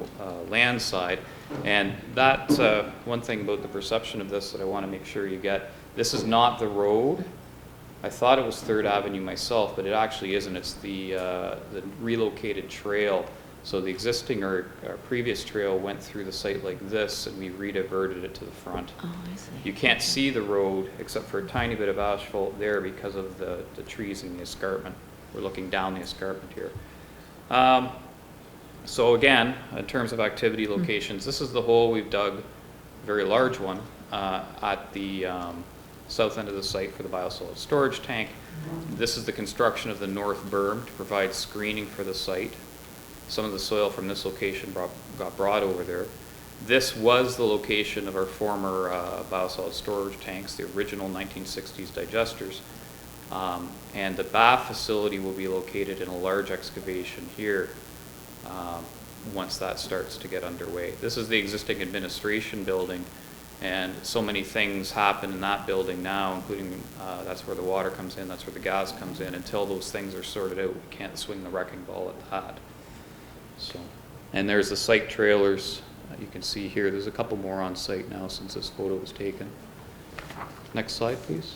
land side. And that's one thing about the perception of this that I want to make sure you get. This is not the road. I thought it was 3rd Avenue myself, but it actually isn't. It's the relocated trail. So the existing or previous trail went through the site like this, and we rediverted it to the front. Oh, I see. You can't see the road except for a tiny bit of asphalt there because of the trees and the escarpment. We're looking down the escarpment here. So again, in terms of activity locations, this is the hole we've dug, a very large one, at the south end of the site for the biosolid storage tank. This is the construction of the north berm to provide screening for the site. Some of the soil from this location got brought over there. This was the location of our former biosolid storage tanks, the original 1960s digesters. And the BAF facility will be located in a large excavation here once that starts to get underway. This is the existing administration building, and so many things happen in that building now, including that's where the water comes in, that's where the gas comes in. Until those things are sorted out, we can't swing the wrecking ball at that. So, and there's the site trailers. You can see here, there's a couple more on site now since this photo was taken. Next slide, please.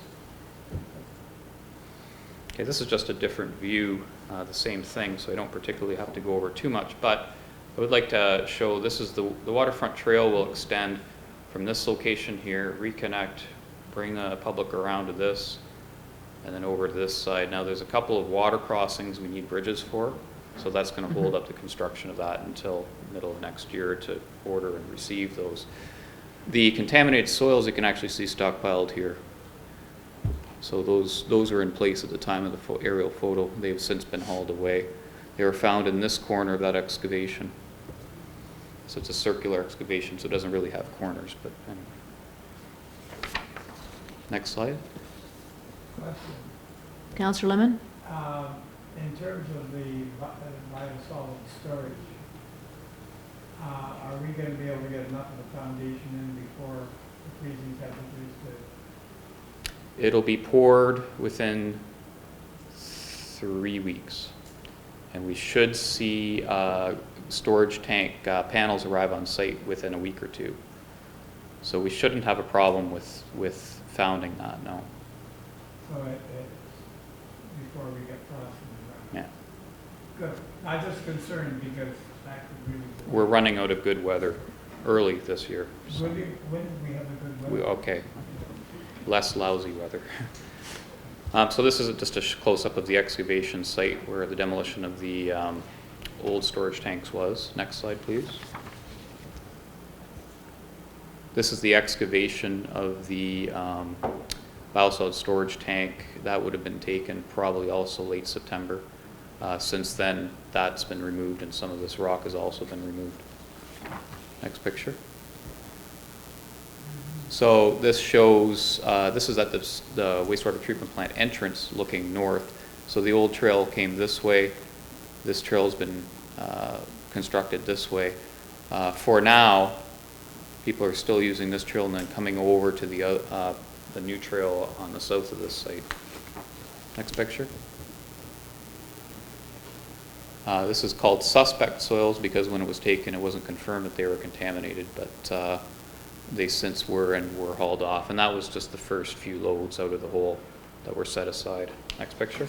Okay, this is just a different view, the same thing, so I don't particularly have to go over too much, but I would like to show this is the waterfront trail will extend from this location here, reconnect, bring the public around to this, and then over to this side. Now there's a couple of water crossings we need bridges for, so that's going to hold up the construction of that until middle of next year to order and receive those. The contaminated soils you can actually see stockpiled here. So those are in place at the time of the aerial photo. They've since been hauled away. They were found in this corner of that excavation. So it's a circular excavation, so it doesn't really have corners, but anyway. Next slide. Councillor Lemon? In terms of the biosolid storage, are we going to be able to get enough of the foundation in before the freezing temperatures to? It'll be poured within 3 weeks, and we should see storage tank panels arrive on site within a week or two. So we shouldn't have a problem with founding that, no. So before we get frost in the ground. Yeah. Good. I'm just concerned because that could really. We're running out of good weather early this year. So When did we have a good weather? okay. Less lousy weather. So this is just a close-up of the excavation site where the demolition of the old storage tanks was. Next slide, please. This is the excavation of the biosolids storage tank. That would have been taken probably also late September. Since then, that's been removed and some of this rock has also been removed. Next picture. So this shows, this is at the wastewater treatment plant entrance looking north. So the old trail came this way. This trail has been constructed this way. For now, people are still using this trail and then coming over to the new trail on the south of this site. Next picture. This is called suspect soils because when it was taken, it wasn't confirmed that they were contaminated, but they since were and were hauled off. And that was just the first few loads out of the hole that were set aside. Next picture.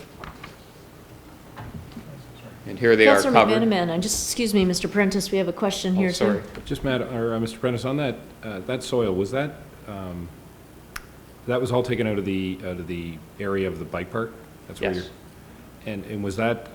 And here they are Councillor covered. McManaman, excuse me, Mr. Prentice, we have a question here, sorry. sir. Just Mr. Prentice, on that, that soil, was that, that was all taken out of the area of the bike park? That's where Yes. And was that,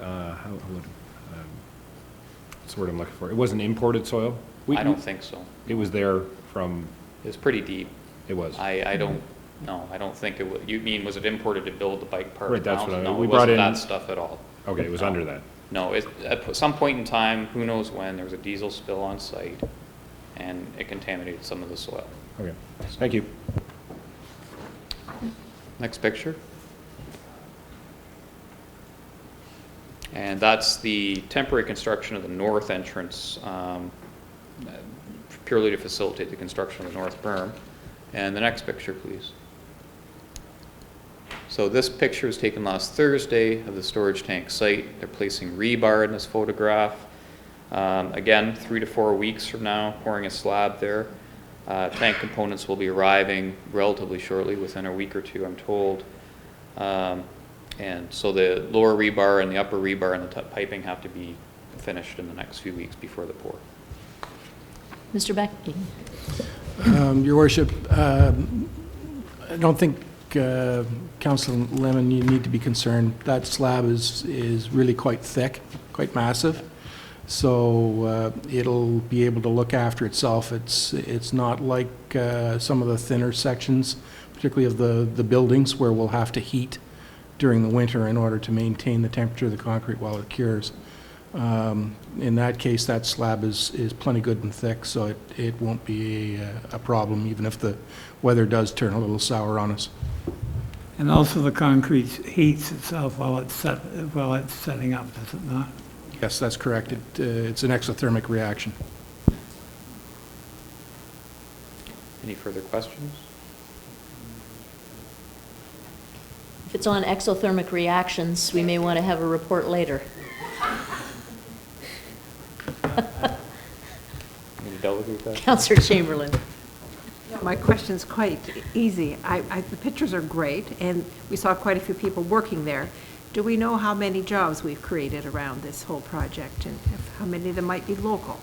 what's the word I'm looking for? It wasn't imported soil? I don't think so. It was there from, It was pretty deep. it was? I don't know. I don't think it was. You mean, was it imported to build the bike park? Right, that's what I- No, we it brought wasn't in- that stuff at all. Okay, it was No. under that. No, at some point in time, who knows when, there was a diesel spill on site, and it contaminated some of the soil. Okay, thank you. Next picture. And that's the temporary construction of the north entrance, purely to facilitate the construction of the north berm. And the next picture, please. So this picture was taken last Thursday of the storage tank site. They're placing rebar in this photograph. Again, 3 to 4 weeks from now, pouring a slab there. Tank components will be arriving relatively shortly, within a week or two, I'm told. And so the lower rebar and the upper rebar and the piping have to be finished in the next few weeks before the pour. Mr. Beck? Your Worship, I don't think, Councillor Lemon, you need to be concerned. That slab is really quite thick, quite massive. So it'll be able to look after itself. It's not like some of the thinner sections, particularly of the buildings, where we'll have to heat during the winter in order to maintain the temperature of the concrete while it cures. In that case, that slab is plenty good and thick, so it won't be a problem, even if the weather does turn a little sour on us. And also the concrete heats itself while it's setting up, does it not? Yes, that's correct. It's an exothermic reaction. Any further questions? If it's on exothermic reactions, we may want to have a report later. Any delegate with that? Councillor Chamberlain. My question's quite easy. The pictures are great, and we saw quite a few people working there. Do we know how many jobs we've created around this whole project, and how many of them might be local?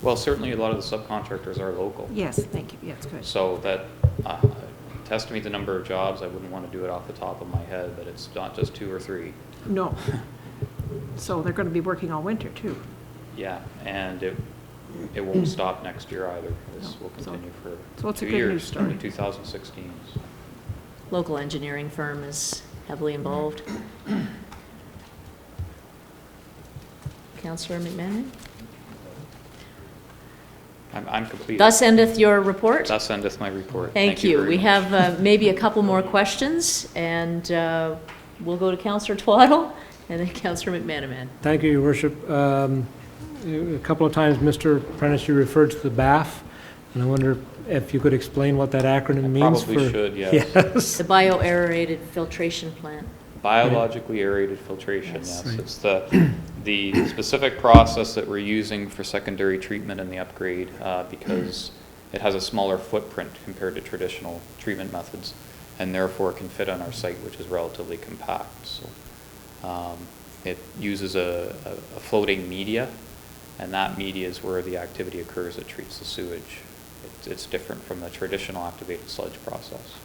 Well, certainly a lot of the subcontractors are local. Yes, thank you. Yeah, that's good. So that, to estimate the number of jobs, I wouldn't want to do it off the top of my head, but it's not just 2 or 3. No. So they're going to be working all winter, too. Yeah, and it won't stop next year either. This No, will continue so for it's a 2 good news years, story. into 2016. Local engineering firm is heavily involved. Councillor McManaman? I'm complete. Thus endeth your report? Thus endeth my report. Thank you. very We much. have maybe a couple more questions, and we'll go to Councillor Twaddle and then Councillor McManaman. Thank you, Your Worship. A couple of times, Mr. Prentice, you referred to the BAF, and I wonder if you could explain what that acronym means for... Probably should, yes. Yes. The bioaerated filtration plant. Biologically aerated filtration, Yes. yes. Right. It's the The specific process that we're using for secondary treatment and the upgrade, because it has a smaller footprint compared to traditional treatment methods, and therefore can fit on our site, which is relatively compact. So it uses a floating media, and that media is where the activity occurs that treats the sewage. It's different from the traditional activated sludge process.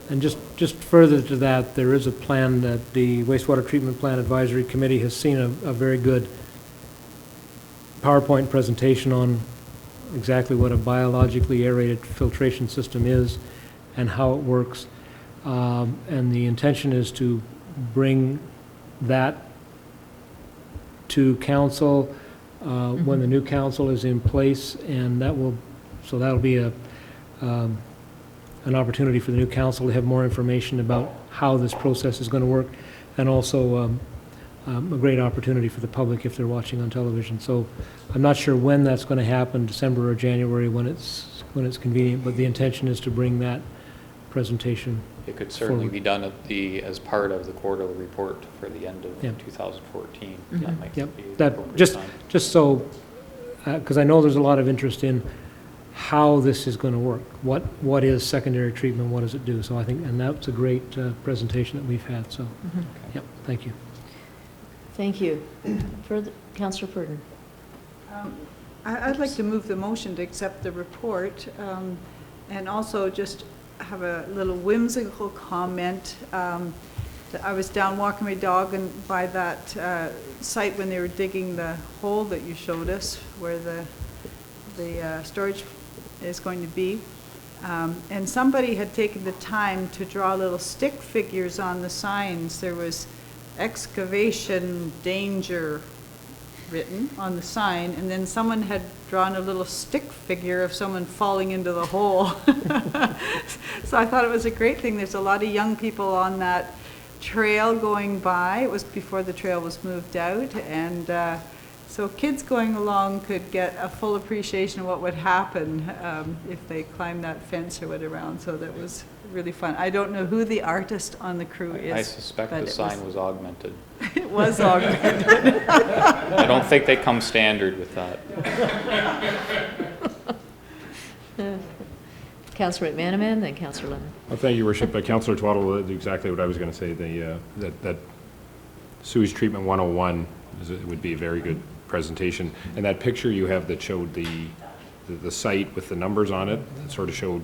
And just further to that, there is a plan that the Wastewater Treatment Plant Advisory Committee has seen a very good PowerPoint presentation on exactly what a biologically aerated filtration system is and how it works. And the intention is to bring that to council when the new council is in place, and that'll be an opportunity for the new council to have more information about how this process is going to work, and also a great opportunity for the public if they're watching on television. So I'm not sure when that's going to happen, December or January, when it's convenient, but the intention is to bring that presentation. It could certainly forward. be done as part of the quarterly report for the end of 2014. That might be the appropriate time. Just so, because I know there's a lot of interest in how this is going to work. What is secondary treatment? What does it do? So I think, and that's a great presentation that we've had. So, yep, thank you. Thank you. Further, Councillor Purdon. I'd like to move the motion to accept the report, and also just have a little whimsical comment. I was down walking my dog and by that site when they were digging the hole that you showed us, where the storage is going to be. And somebody had taken the time to draw little stick figures on the signs. There was excavation danger written on the sign, and then someone had drawn a little stick figure of someone falling into the hole. So I thought it was a great thing. There's a lot of young people on that trail going by. It was before the trail was moved out, and so kids going along could get a full appreciation of what would happen if they climbed that fence or went around. So that was really fun. I don't know who the artist on the crew is. I suspect the sign was augmented. It was augmented. I don't think they come standard with that. Councillor McManaman, then Councillor Lemon. Well, thank you, Worship. Councillor Twaddle, exactly what I was going to say. That sewage treatment 101 would be a very good presentation. And that picture you have that showed the site with the numbers on it, that sort of showed,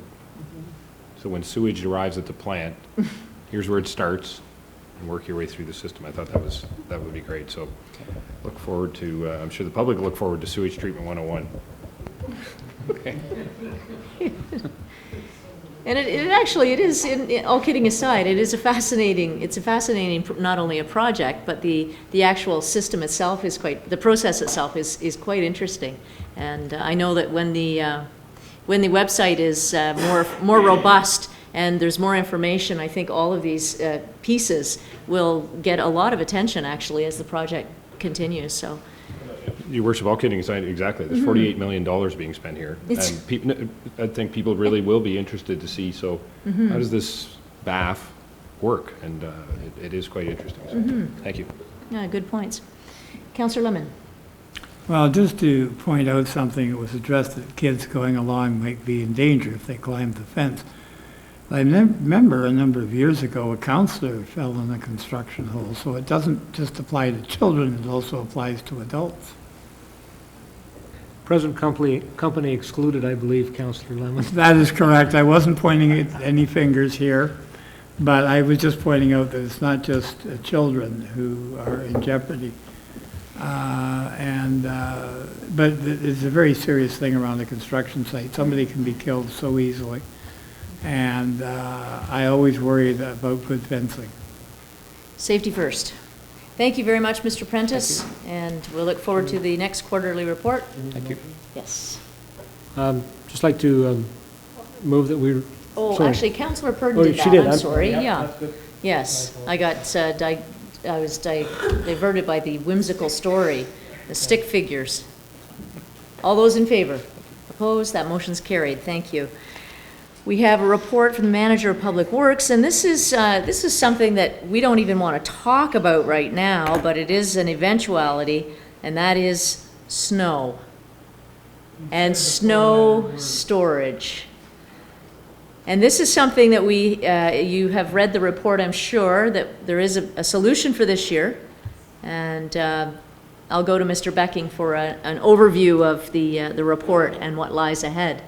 so when sewage arrives at the plant, here's where it starts, and work your way through the system. I thought that would be great. So look forward to, I'm sure the public will look forward to sewage treatment 101. Okay. And it actually, it is, all kidding aside, it's a fascinating, not only a project, but the actual system itself the process itself is quite interesting. And I know that when the website is more robust and there's more information, I think all of these pieces will get a lot of attention actually as the project continues, so. Your Worship, all kidding aside, exactly. There's $48 million being spent here. And I think people really will be interested to see, so how does this BAF work? And it is quite interesting. So thank you. Yeah, good points. Councillor Lemon. Well, just to point out something that was addressed, that kids going along might be in danger if they climb the fence. I remember a number of years ago, a councillor fell in a construction hole, so it doesn't just apply to children, it also applies to adults. Present company excluded, I believe, Councillor Lemon. That is correct. I wasn't pointing at any fingers here, but I was just pointing out that it's not just children who are in jeopardy. But it's a very serious thing around a construction site. Somebody can be killed so easily. And I always worry about good fencing. Safety first. Thank you very much, Mr. Prentice, and we'll look forward to the next quarterly report. Thank you. Yes. Just like to move that we. Oh, sorry. actually, Councillor Purdon did that. She did. I'm sorry. Yeah. That's good. Yes, I got I was diverted by the whimsical story, the stick figures. All those in favor? Opposed? That motion's carried. Thank you. we have a report from the Manager of Public Works, and this is something that we don't even want to talk about right now, but it is an eventuality, and that is snow and snow storage. And this is something that you have read the report, I'm sure, that there is a solution for this year. And I'll go to Mr. Becking for an overview of the report and what lies ahead.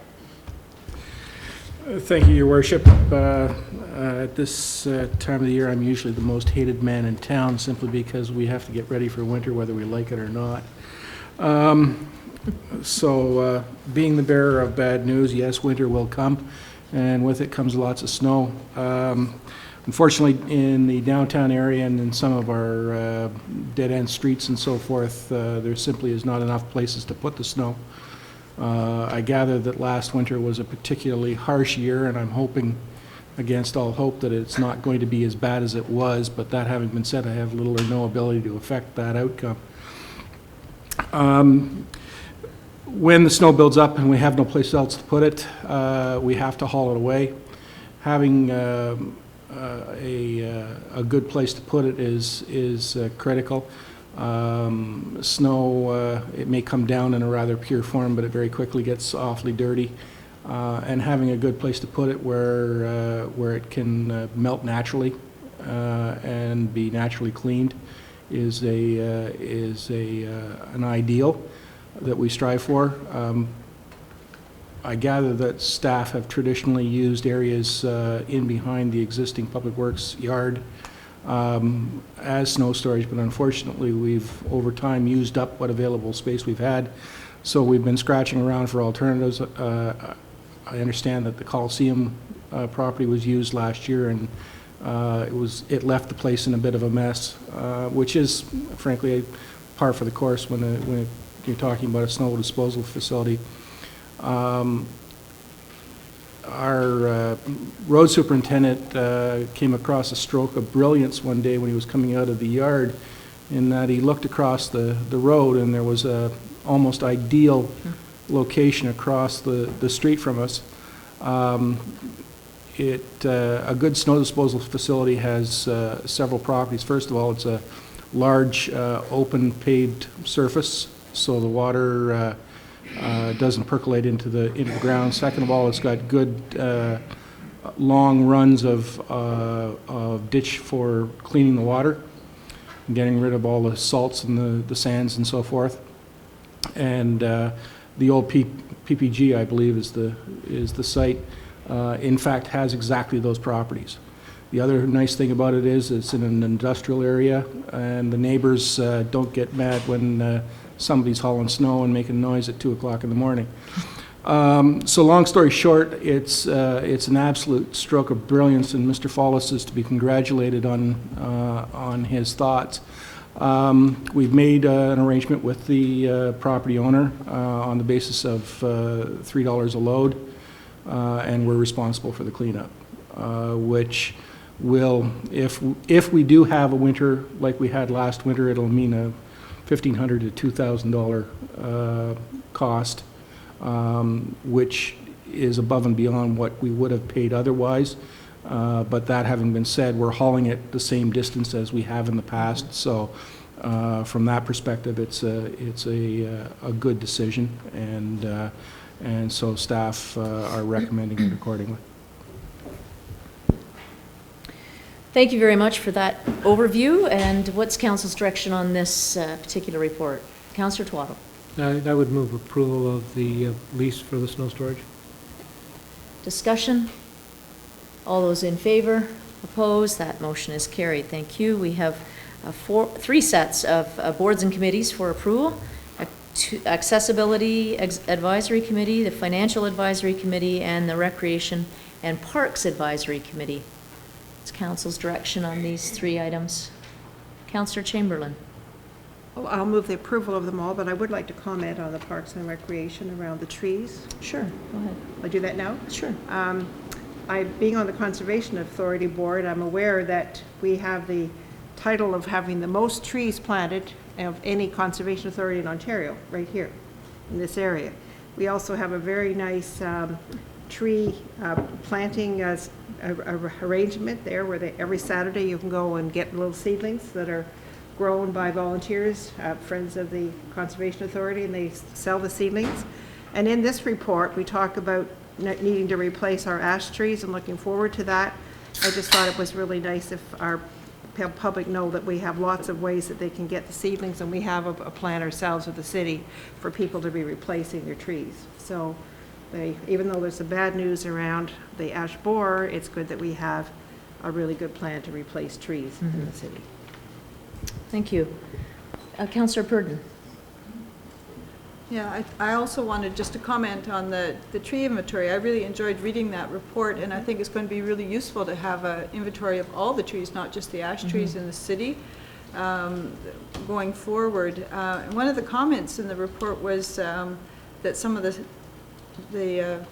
Thank you, Your Worship. At this time of the year, I'm usually the most hated man in town, simply because we have to get ready for winter whether we like it or not. So being the bearer of bad news, yes, winter will come, and with it comes lots of snow. Unfortunately, in the downtown area and in some of our dead-end streets and so forth, there simply is not enough places to put the snow. I gather that last winter was a particularly harsh year, and I'm hoping against all hope that it's not going to be as bad as it was, but that having been said, I have little or no ability to affect that outcome. When the snow builds up and we have no place else to put it, we have to haul it away. Having a good place to put it is critical. Snow, it may come down in a rather pure form, but it very quickly gets awfully dirty. And having a good place to put it where it can melt naturally and be naturally cleaned is an ideal that we strive for. I gather that staff have traditionally used areas in behind the existing Public Works yard as snow storage, but unfortunately we've over time used up what available space we've had, so we've been scratching around for alternatives. I understand that the Coliseum property was used last year, and it left the place in a bit of a mess, which is frankly par for the course when you're talking about a snow disposal facility. Our road superintendent came across a stroke of brilliance one day when he was coming out of the yard, in that he looked across the road, and there was a almost ideal location across the street from us. A good snow disposal facility has several properties. First of all, it's a large open paved surface, so the water doesn't percolate into the ground. Second of all, it's got good long runs of ditch for cleaning the water, getting rid of all the salts and the sands and so forth. And the old PPG, I believe, is the site. In fact, has exactly those properties. The other nice thing about it is it's in an industrial area, and the neighbors don't get mad when somebody's hauling snow and making noise at 2 o'clock in the morning. So long story short, it's an absolute stroke of brilliance, and Mr. Follis is to be congratulated on his thoughts. We've made an arrangement with the property owner on the basis of $3 a load, and we're responsible for the cleanup, which will, if we do have a winter like we had last winter, it'll mean a $1,500 to $2,000 cost, which is above and beyond what we would have paid otherwise. But that having been said, we're hauling it the same distance as we have in the past. So from that perspective, it's a good decision, and so staff are recommending it accordingly. Thank you very much for that overview. And what's Council's direction on this particular report? Councillor Twaddle. I would move approval of the lease for the snow storage. Discussion? All those in favor? Opposed? That motion is carried. Thank you. We have three sets of boards and committees for approval. Accessibility Advisory Committee, the Financial Advisory Committee, and the Recreation and Parks Advisory Committee. What's Council's direction on these three items? Councillor Chamberlain. Well, I'll move the approval of them all, but I would like to comment on the Parks and Recreation around the trees. Sure, go ahead. I'll do that now? Sure. Being on the Conservation Authority Board, I'm aware that we have the title of having the most trees planted of any conservation authority in Ontario, right here in this area. We also have a very nice tree planting arrangement there where every Saturday you can go and get little seedlings that are grown by volunteers, friends of the Conservation Authority, and they sell the seedlings. And in this report, we talk about needing to replace our ash trees and looking forward to that. I just thought it was really nice if our public know that we have lots of ways that they can get the seedlings, and we have a plan ourselves with the city for people to be replacing their trees. So even though there's some bad news around the ash borer, it's good that we have a really good plan to replace trees in the city. Thank you. Councillor Purdon. Yeah, I also wanted just to comment on the tree inventory. I really enjoyed reading that report, and I think it's going to be really useful to have an inventory of all the trees, not just the ash trees in the city, going forward. And one of the comments in the report was that some of the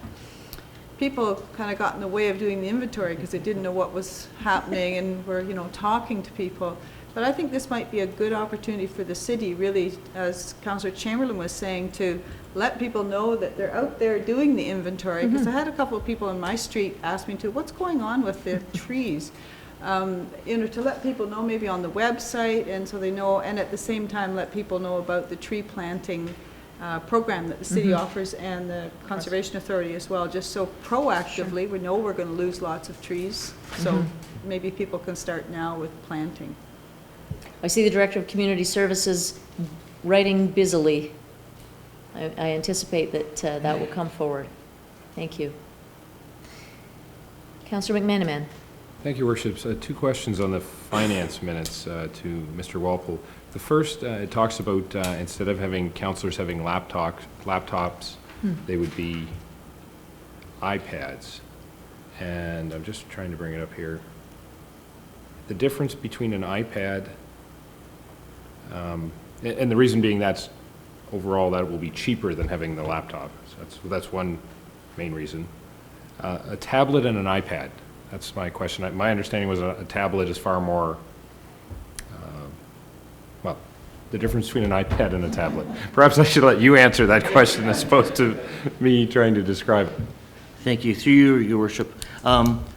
people kind of got in the way of doing the inventory because they didn't know what was happening and were, talking to people. But I think this might be a good opportunity for the city, really, as Councillor Chamberlain was saying, to let people know that they're out there doing the inventory. Because I had a couple of people in my street ask me what's going on with the trees? To let people know maybe on the website, and so they know, and at the same time let people know about the tree planting program that the city offers and the Conservation Authority as well, just so proactively we know we're going to lose lots of trees. So maybe people can start now with planting. I see the Director of Community Services writing busily. I anticipate that that will come forward. Thank you. Councillor McManaman. Thank you, Worships. 2 questions on the finance minutes to Mr. Walpole. The first, it talks about instead of having councillors having laptops, they would be iPads. And I'm just trying to bring it up here. The difference between an iPad, and the reason being that's overall that will be cheaper than having the laptop. So that's one main reason. A tablet and an iPad. That's my question. My understanding was a tablet is far more, well, the difference between an iPad and a tablet. Perhaps I should let you answer that question as opposed to me trying to describe it. Thank you. Through you, Your Worship.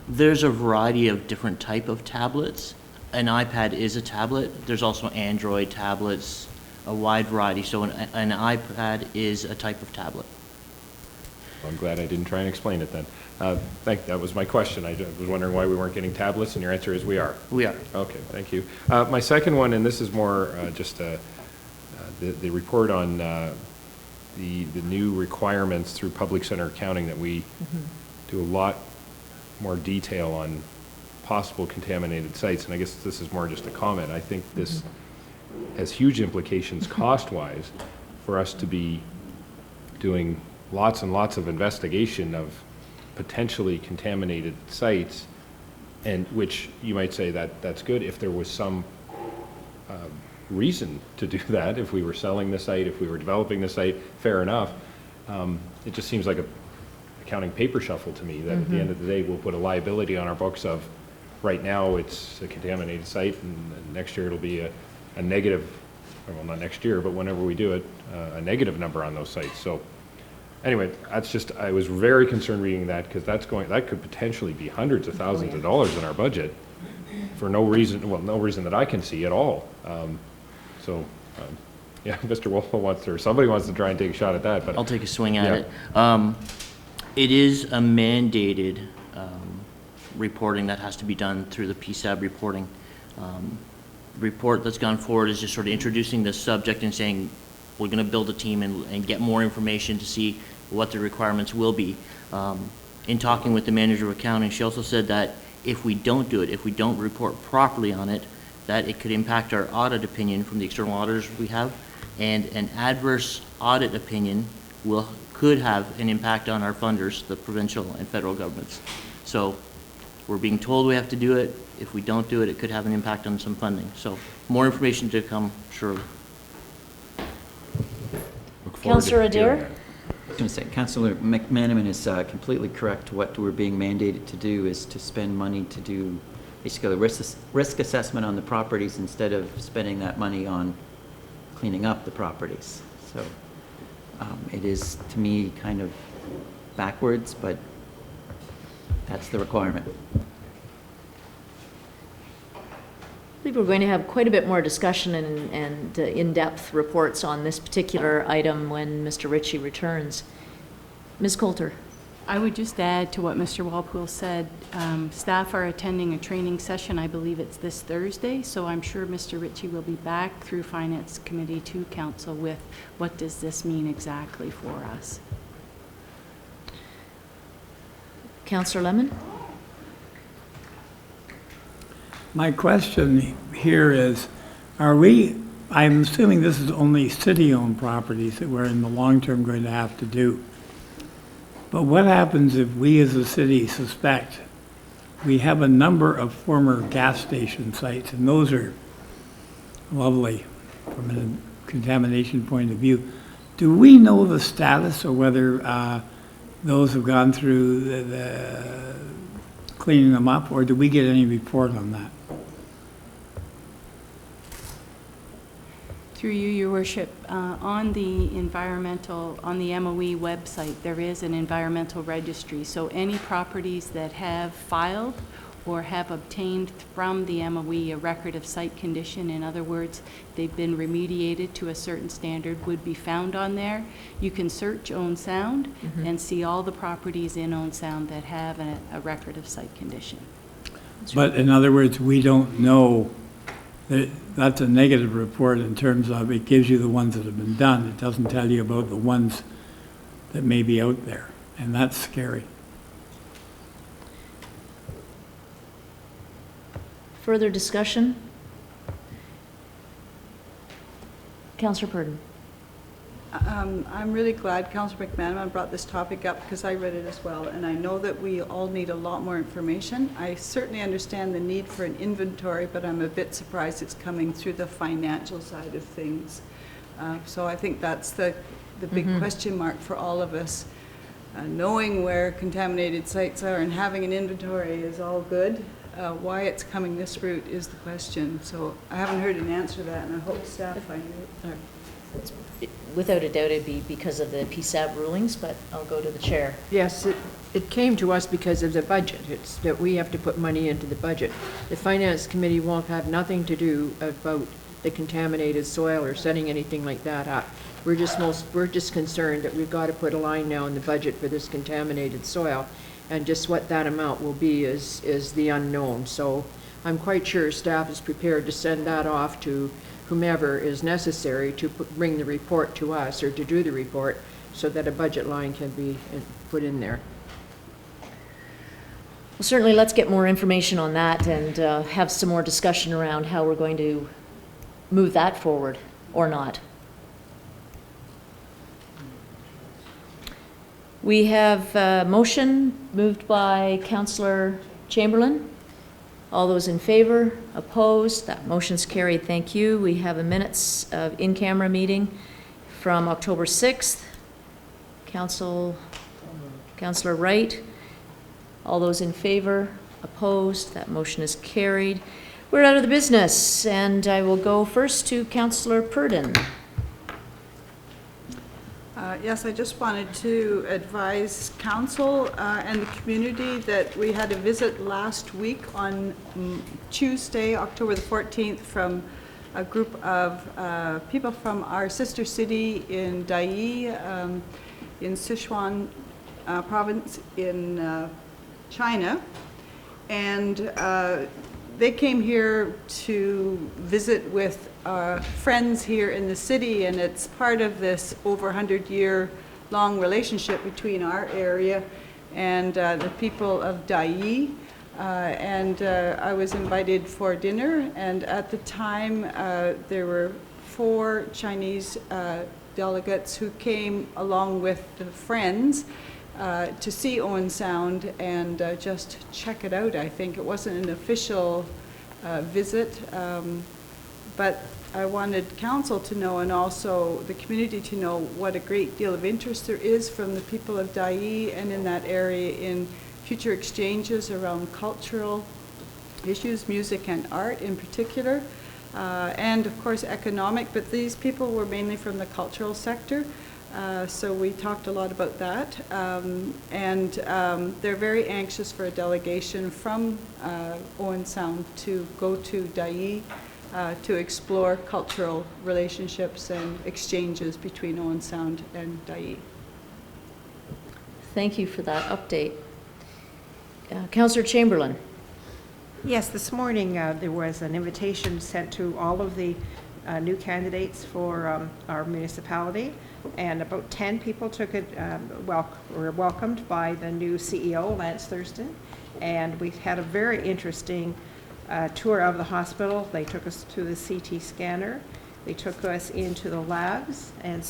There's a variety of different type of tablets. An iPad is a tablet. There's also Android tablets, a wide variety. So an iPad is a type of tablet. Well, I'm glad I didn't try and explain it then. That was my question. I was wondering why we weren't getting tablets, and your answer is we are. We are. Okay, thank you. My second one, and this is more just the report on the new requirements through public center accounting that we do a lot more detail on possible contaminated sites, and I guess this is more just a comment. I think this has huge implications cost-wise for us to be doing lots and lots of investigation of potentially contaminated sites, and which you might say that that's good if there was some reason to do that. If we were selling the site, if we were developing the site, fair enough. It just seems like a accounting paper shuffle to me, that at the end of the day we'll put a liability on our books of right now it's a contaminated site, and next year it'll be a negative, well, not next year, but whenever we do it, a negative number on those sites. So anyway, that's just, I was very concerned reading that, because that could potentially be hundreds of thousands of dollars in our budget for no reason, well, no reason that I can see at all. Yeah, Mr. Wolf wants to, or somebody wants to try and take a shot at that, but I'll take a swing at it. It is a mandated reporting that has to be done through the PSAB reporting. Report that's gone forward is just sort of introducing the subject and saying we're going to build a team and get more information to see what the requirements will be. In talking with the manager of accounting, she also said that if we don't do it, if we don't report properly on it, that it could impact our audit opinion from the external auditors we have, and an adverse audit opinion could have an impact on our funders, the provincial and federal governments. So we're being told we have to do it. If we don't do it, it could have an impact on some funding. So more information to come, surely. Councillor Adair? I was going to say, Councillor McManaman is completely correct. What we're being mandated to do is to spend money to do basically a risk assessment on the properties instead of spending that money on cleaning up the properties. So it is, to me, kind of backwards, but That's the requirement. I believe we're going to have quite a bit more discussion and in-depth reports on this particular item when Mr. Ritchie returns. Ms. Coulter. I would just add to what Mr. Walpole said. Staff are attending a training session, I believe it's this Thursday, so I'm sure Mr. Ritchie will be back through Finance Committee to Council with what does this mean exactly for us. Councillor Lemon? My question here is, I'm assuming this is only city-owned properties that we're in the long term going to have to do. But what happens if we as a city suspect we have a number of former gas station sites, and those are lovely from a contamination point of view. Do we know the status or whether those have gone through the cleaning them up, or do we get any report on that? Through you, Your Worship, on the MOE website, there is an environmental registry. So any properties that have filed or have obtained from the MOE a record of site condition, in other words, they've been remediated to a certain standard, would be found on there. You can search Owen Sound and see all the properties in Owen Sound that have a record of site condition. But in other words, we don't know. That's a negative report in terms of it gives you the ones that have been done. It doesn't tell you about the ones that may be out there, and that's scary. Further discussion? Councillor Purdon. I'm really glad Councillor McManaman brought this topic up because I read it as well, and I know that we all need a lot more information. I certainly understand the need for an inventory, but I'm a bit surprised it's coming through the financial side of things. So I think that's the big question mark for all of us. Knowing where contaminated sites are and having an inventory is all good. Why it's coming this route is the question. So I haven't heard an answer to that, and I hope staff find it. Without a doubt, it'd be because of the PSAB rulings, but I'll go to the chair. Yes, it came to us because of the budget. It's that we have to put money into the budget. The Finance Committee won't have nothing to do about the contaminated soil or setting anything like that up. We're just concerned that we've got to put a line now in the budget for this contaminated soil, and just what that amount will be is the unknown. So I'm quite sure staff is prepared to send that off to whomever is necessary to bring the report to us or to do the report so that a budget line can be put in there. Well, certainly let's get more information on that and have some more discussion around how we're going to move that forward or not. We have a motion moved by Councillor Chamberlain. All those in favor? Opposed? That motion's carried. Thank you. We have a minutes of in-camera meeting from October 6th. Councillor Wright. All those in favor? Opposed? That motion is carried. We're out of the business, and I will go first to Councillor Purdon. Yes, I just wanted to advise council and the community that we had a visit last week on Tuesday, October the 14th, from a group of people from our sister city in Dai, in Sichuan province in China. And they came here to visit with friends here in the city, and it's part of this over 100-year-long relationship between our area and the people of Dai. I was invited for dinner, and at the time there were 4 Chinese delegates who came along with the friends to see Owen Sound and just check it out. I think it wasn't an official visit, but I wanted council to know and also the community to know what a great deal of interest there is from the people of Dai and in that area in future exchanges around cultural issues, music and art in particular, and of course economic, but these people were mainly from the cultural sector. So we talked a lot about that. And they're very anxious for a delegation from Owen Sound to go to Dai to explore cultural relationships and exchanges between Owen Sound and Dai. Thank you for that update. Councillor Chamberlain. Yes, this morning there was an invitation sent to all of the new candidates for our municipality, and about 10 people took it, were welcomed by the new CEO, Lance Thurston, and we had a very interesting tour of the hospital. They took us to the CT scanner, they took us into the labs, and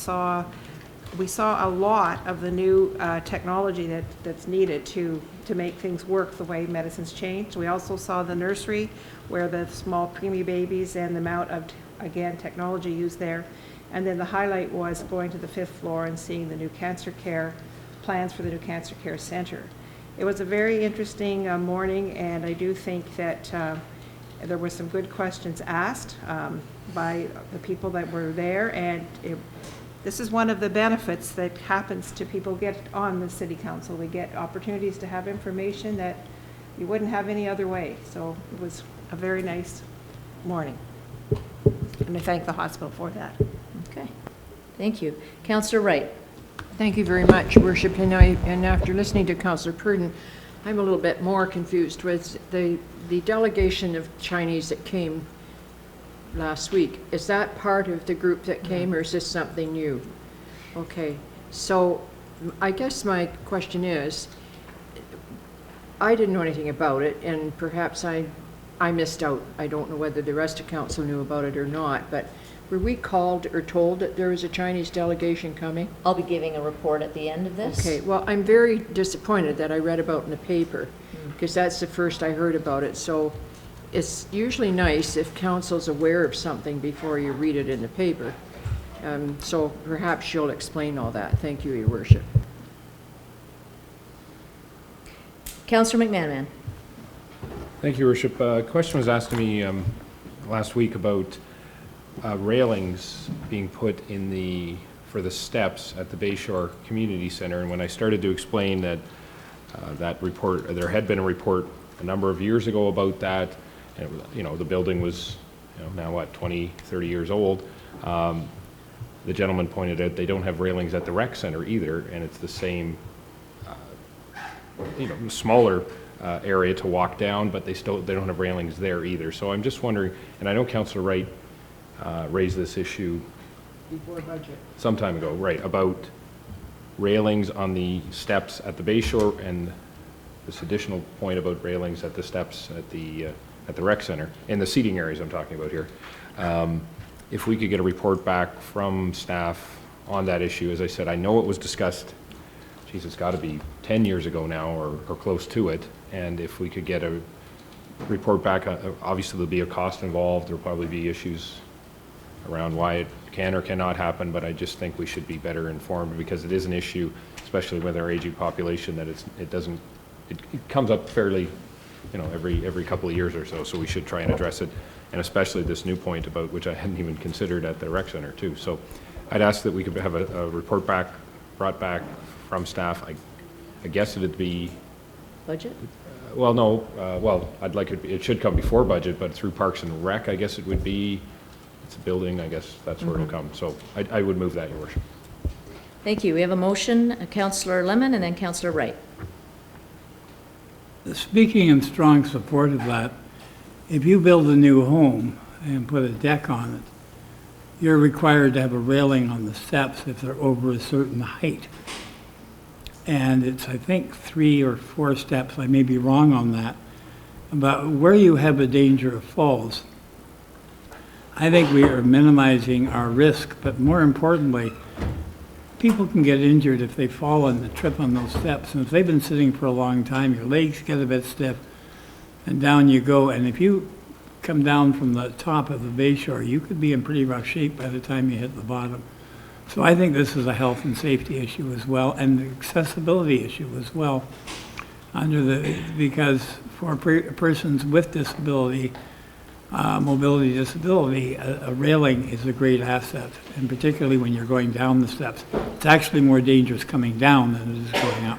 we saw a lot of the new technology that's needed to make things work the way medicine's changed. We also saw the nursery where the small preemie babies and the amount of, again, technology used there. And then the highlight was going to the 5th floor and seeing the new cancer care, plans for the new cancer care center. It was a very interesting morning, and I do think that there were some good questions asked by the people that were there, and this is one of the benefits that happens to people get on the city council. We get opportunities to have information that you wouldn't have any other way. So it was a very nice morning. And I thank the hospital for that. Okay, thank you. Councillor Wright. Thank you very much, Your Worship. And after listening to Councillor Purdon, I'm a little bit more confused with the delegation of Chinese that came last week. Is that part of the group that came, or is this something new? Okay, so I guess my question is, I didn't know anything about it, and perhaps I missed out. I don't know whether the rest of council knew about it or not, but were we called or told that there was a Chinese delegation coming? I'll be giving a report at the end of this. Okay, well, I'm very disappointed that I read about in the paper, because that's the first I heard about it. So it's usually nice if council's aware of something before you read it in the paper. So perhaps you'll explain all that. Thank you, Your Worship. Councillor McManaman. Thank you, Your Worship. A question was asked to me last week about railings being put in for the steps at the Bayshore Community Center, and when I started to explain that that report, there had been a report a number of years ago about that, and it was, the building was, now what, 20, 30 years old. The gentleman pointed out they don't have railings at the rec center either, and it's the same, smaller area to walk down, but they don't have railings there either. So I'm just wondering, and I know Councillor Wright raised this issue Before budget. some time ago, right, about railings on the steps at the Bayshore, and this additional point about railings at the steps at the rec center, in the seating areas I'm talking about here. If we could get a report back from staff on that issue. As I said, I know it was discussed, geez, it's got to be 10 years ago now, or close to it, and if we could get a report back, obviously there'll be a cost involved, there'll probably be issues around why it can or cannot happen, but I just think we should be better informed, because it is an issue, especially with our aging population, that it comes up fairly, every couple of years or so, so we should try and address it, and especially this new point about, which I hadn't even considered, at the rec center too. So I'd ask that we could have a report brought back from staff. I guess it'd be Budget? well, no, I'd like it should come before budget, but through Parks and Rec, I guess it would be, it's a building, I guess that's where it'll come. So I would move that, Your Worship. Thank you. We have a motion, Councillor Lemon and then Councillor Wright. Speaking in strong support of that, if you build a new home and put a deck on it, you're required to have a railing on the steps if they're over a certain height. And it's, I think, 3 or 4 steps, I may be wrong on that, but where you have a danger of falls, I think we are minimizing our risk, but more importantly, people can get injured if they fall and trip on those steps. And if they've been sitting for a long time, your legs get a bit stiff, and down you go. And if you come down from the top of the Bayshore, you could be in pretty rough shape by the time you hit the bottom. So I think this is a health and safety issue as well, and an accessibility issue as well, because for persons with disability, mobility disability, a railing is a great asset, and particularly when you're going down the steps. It's actually more dangerous coming down than it is going up.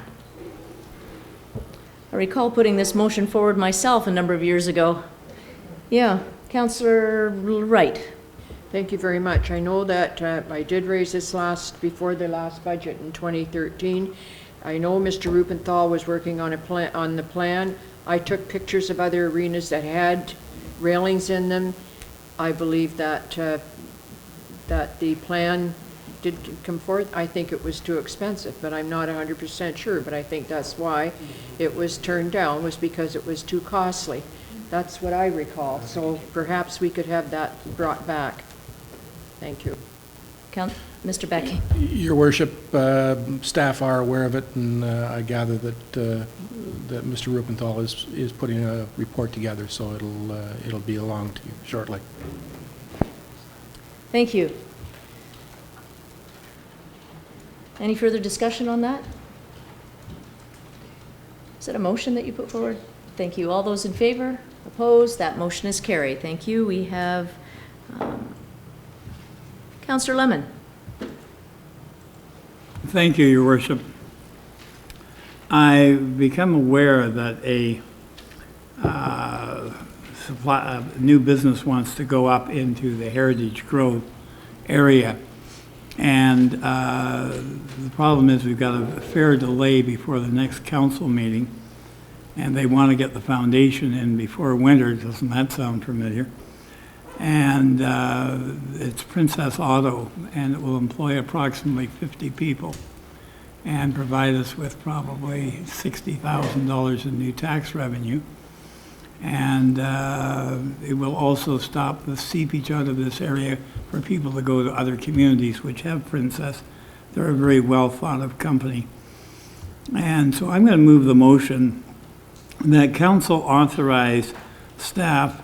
I recall putting this motion forward myself a number of years ago. Yeah, Councillor Wright. Thank you very much. I know that I did raise this before the last budget in 2013. I know Mr. Rupenthal was working on the plan. I took pictures of other arenas that had railings in them. I believe that that the plan did come forth. I think it was too expensive, but I'm not 100% sure. But I think that's why it was turned down, was because it was too costly. That's what I recall. So perhaps we could have that brought back. Thank you. Mr. Becky. Your Worship, staff are aware of it, and I gather that that Mr. Rupenthal is putting a report together, so it'll be along to you shortly. Thank you. Any further discussion on that? Is it a motion that you put forward? Thank you. All those in favor? Opposed? That motion is carried. Thank you. We have Councillor Lemon. Thank you, Your Worship. I've become aware that a new business wants to go up into the Heritage Grove area. And the problem is we've got a fair delay before the next council meeting, and they want to get the foundation in before winter. Doesn't that sound familiar? And it's Princess Auto, and it will employ approximately 50 people and provide us with probably $60,000 in new tax revenue. And it will also stop the seepage out of this area for people to go to other communities which have Princess. They're a very well thought of company. And so I'm going to move the motion that council authorize staff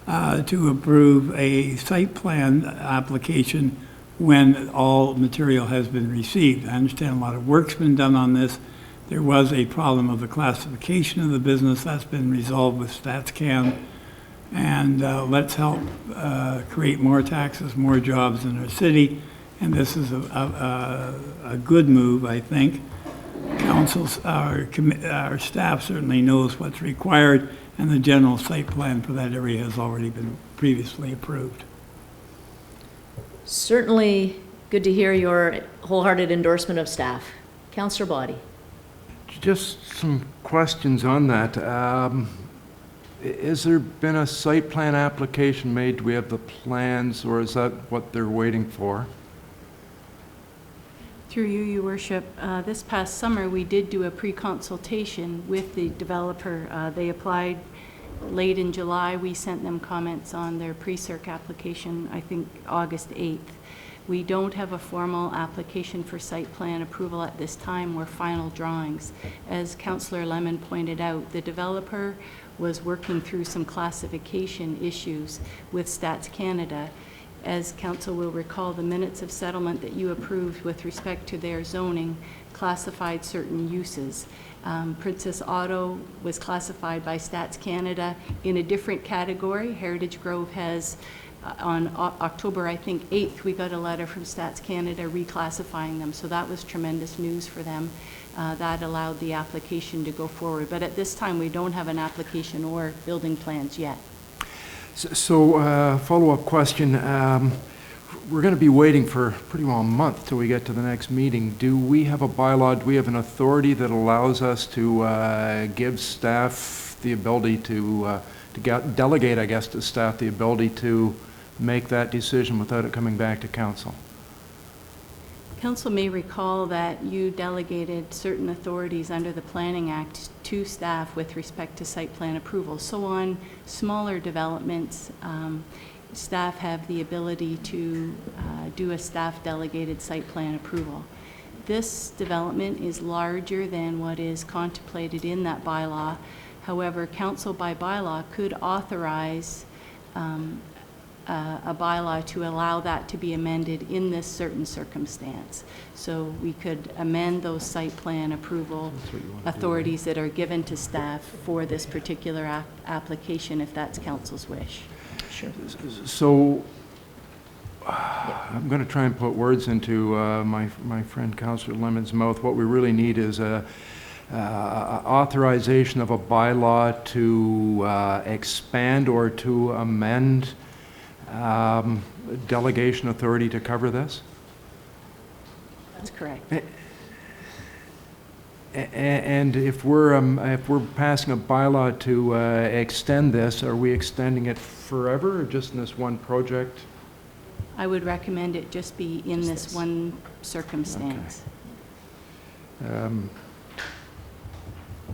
to approve a site plan application when all material has been received. I understand a lot of work's been done on this. There was a problem of the classification of the business. That's been resolved with StatsCan. And let's help create more taxes, more jobs in our city. And this is a good move, I think. Our staff certainly knows what's required, and the general site plan for that area has already been previously approved. Certainly good to hear your wholehearted endorsement of staff. Councillor Body. Just some questions on that. Has there been a site plan application made? Do we have the plans, or is that what they're waiting for? Through you, Your Worship, this past summer we did do a pre-consultation with the developer. They applied late in July. We sent them comments on their pre-circ application, I think August 8th. We don't have a formal application for site plan approval at this time or final drawings. As Councillor Lemon pointed out, the developer was working through some classification issues with Stats Canada. As Council will recall, the minutes of settlement that you approved with respect to their zoning classified certain uses. Princess Auto was classified by Stats Canada in a different category. Heritage Grove has, on October, I think, 8th, we got a letter from Stats Canada reclassifying them. So that was tremendous news for them. That allowed the application to go forward. But at this time, we don't have an application or building plans yet. So follow-up question. We're going to be waiting for pretty well a month till we get to the next meeting. Do we have a bylaw, do we have an authority that allows us to give staff the ability to delegate, I guess, to staff the ability to make that decision without it coming back to council? Council may recall that you delegated certain authorities under the Planning Act to staff with respect to site plan approval. So on smaller developments, staff have the ability to do a staff delegated site plan approval. This development is larger than what is contemplated in that bylaw. However, council by bylaw could authorize a bylaw to allow that to be amended in this certain circumstance. So we could amend those site plan approval authorities that are given to staff for this particular application if that's council's wish. Sure. So, I'm going to try and put words into my friend Councillor Lemon's mouth. What we really need is a authorization of a bylaw to expand or to amend delegation authority to cover this? That's correct. And if we're passing a bylaw to extend this, are we extending it forever or just in this one project? I would recommend it just be in this one circumstance.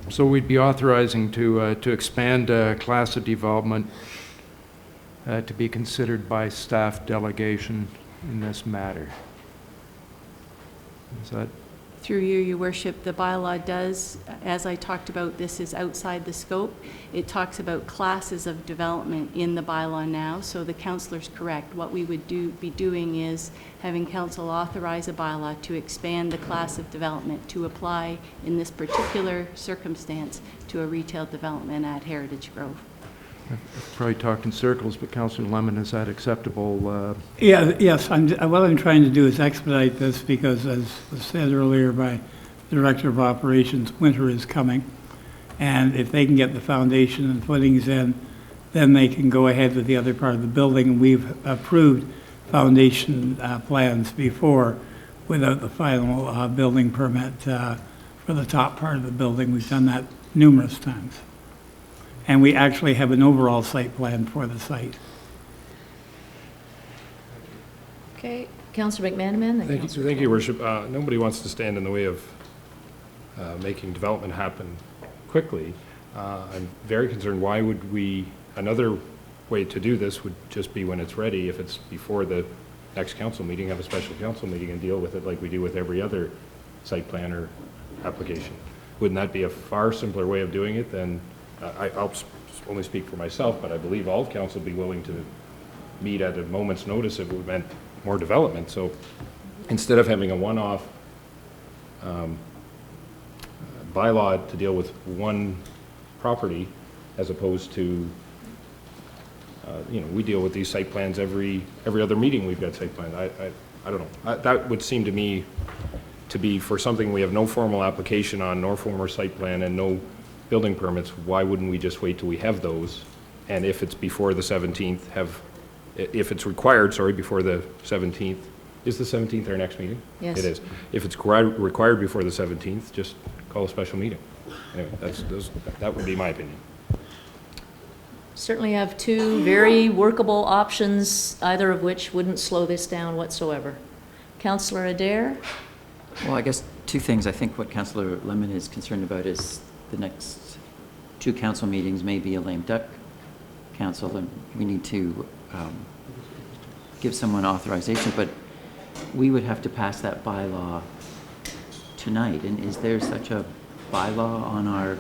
So we'd be authorizing to expand class of development to be considered by staff delegation in this matter. Is that? Through you, Your Worship, the bylaw does, as I talked about, this is outside the scope. It talks about classes of development in the bylaw now, so the councillor's correct. What we would be doing is having council authorize a bylaw to expand the class of development to apply in this particular circumstance to a retail development at Heritage Grove. I've probably talked in circles, but Councillor Lemon, is that acceptable? Yes, what I'm trying to do is expedite this because, as was said earlier by the Director of Operations, winter is coming. And if they can get the foundation and footings in, then they can go ahead with the other part of the building. And we've approved foundation plans before without the final building permit for the top part of the building. We've done that numerous times. And we actually have an overall site plan for the site. Okay, Councillor McManaman. Thank you, Your Worship. Nobody wants to stand in the way of making development happen quickly. I'm very concerned, why would we, another way to do this would just be when it's ready, if it's before the next council meeting, have a special council meeting and deal with it like we do with every other site plan or application. Wouldn't that be a far simpler way of doing it than, I'll only speak for myself, but I believe all of council would be willing to meet at a moment's notice if it meant more development. So instead of having a one-off bylaw to deal with one property, as opposed to, we deal with these site plans every other meeting we've got site plans. I don't know. That would seem to me to be for something we have no formal application on, nor formal site plan, and no building permits. Why wouldn't we just wait till we have those? And if it's before the 17th, if it's required, before the 17th, is the 17th our next meeting? Yes. It is. If it's required before the 17th, just call a special meeting. Anyway, that would be my opinion. Certainly have two very workable options, either of which wouldn't slow this down whatsoever. Councillor Adair? Well, I guess two things. I think what Councillor Lemon is concerned about is the next two council meetings may be a lame duck council, and we need to give someone authorization, but we would have to pass that bylaw tonight. And is there such a bylaw on our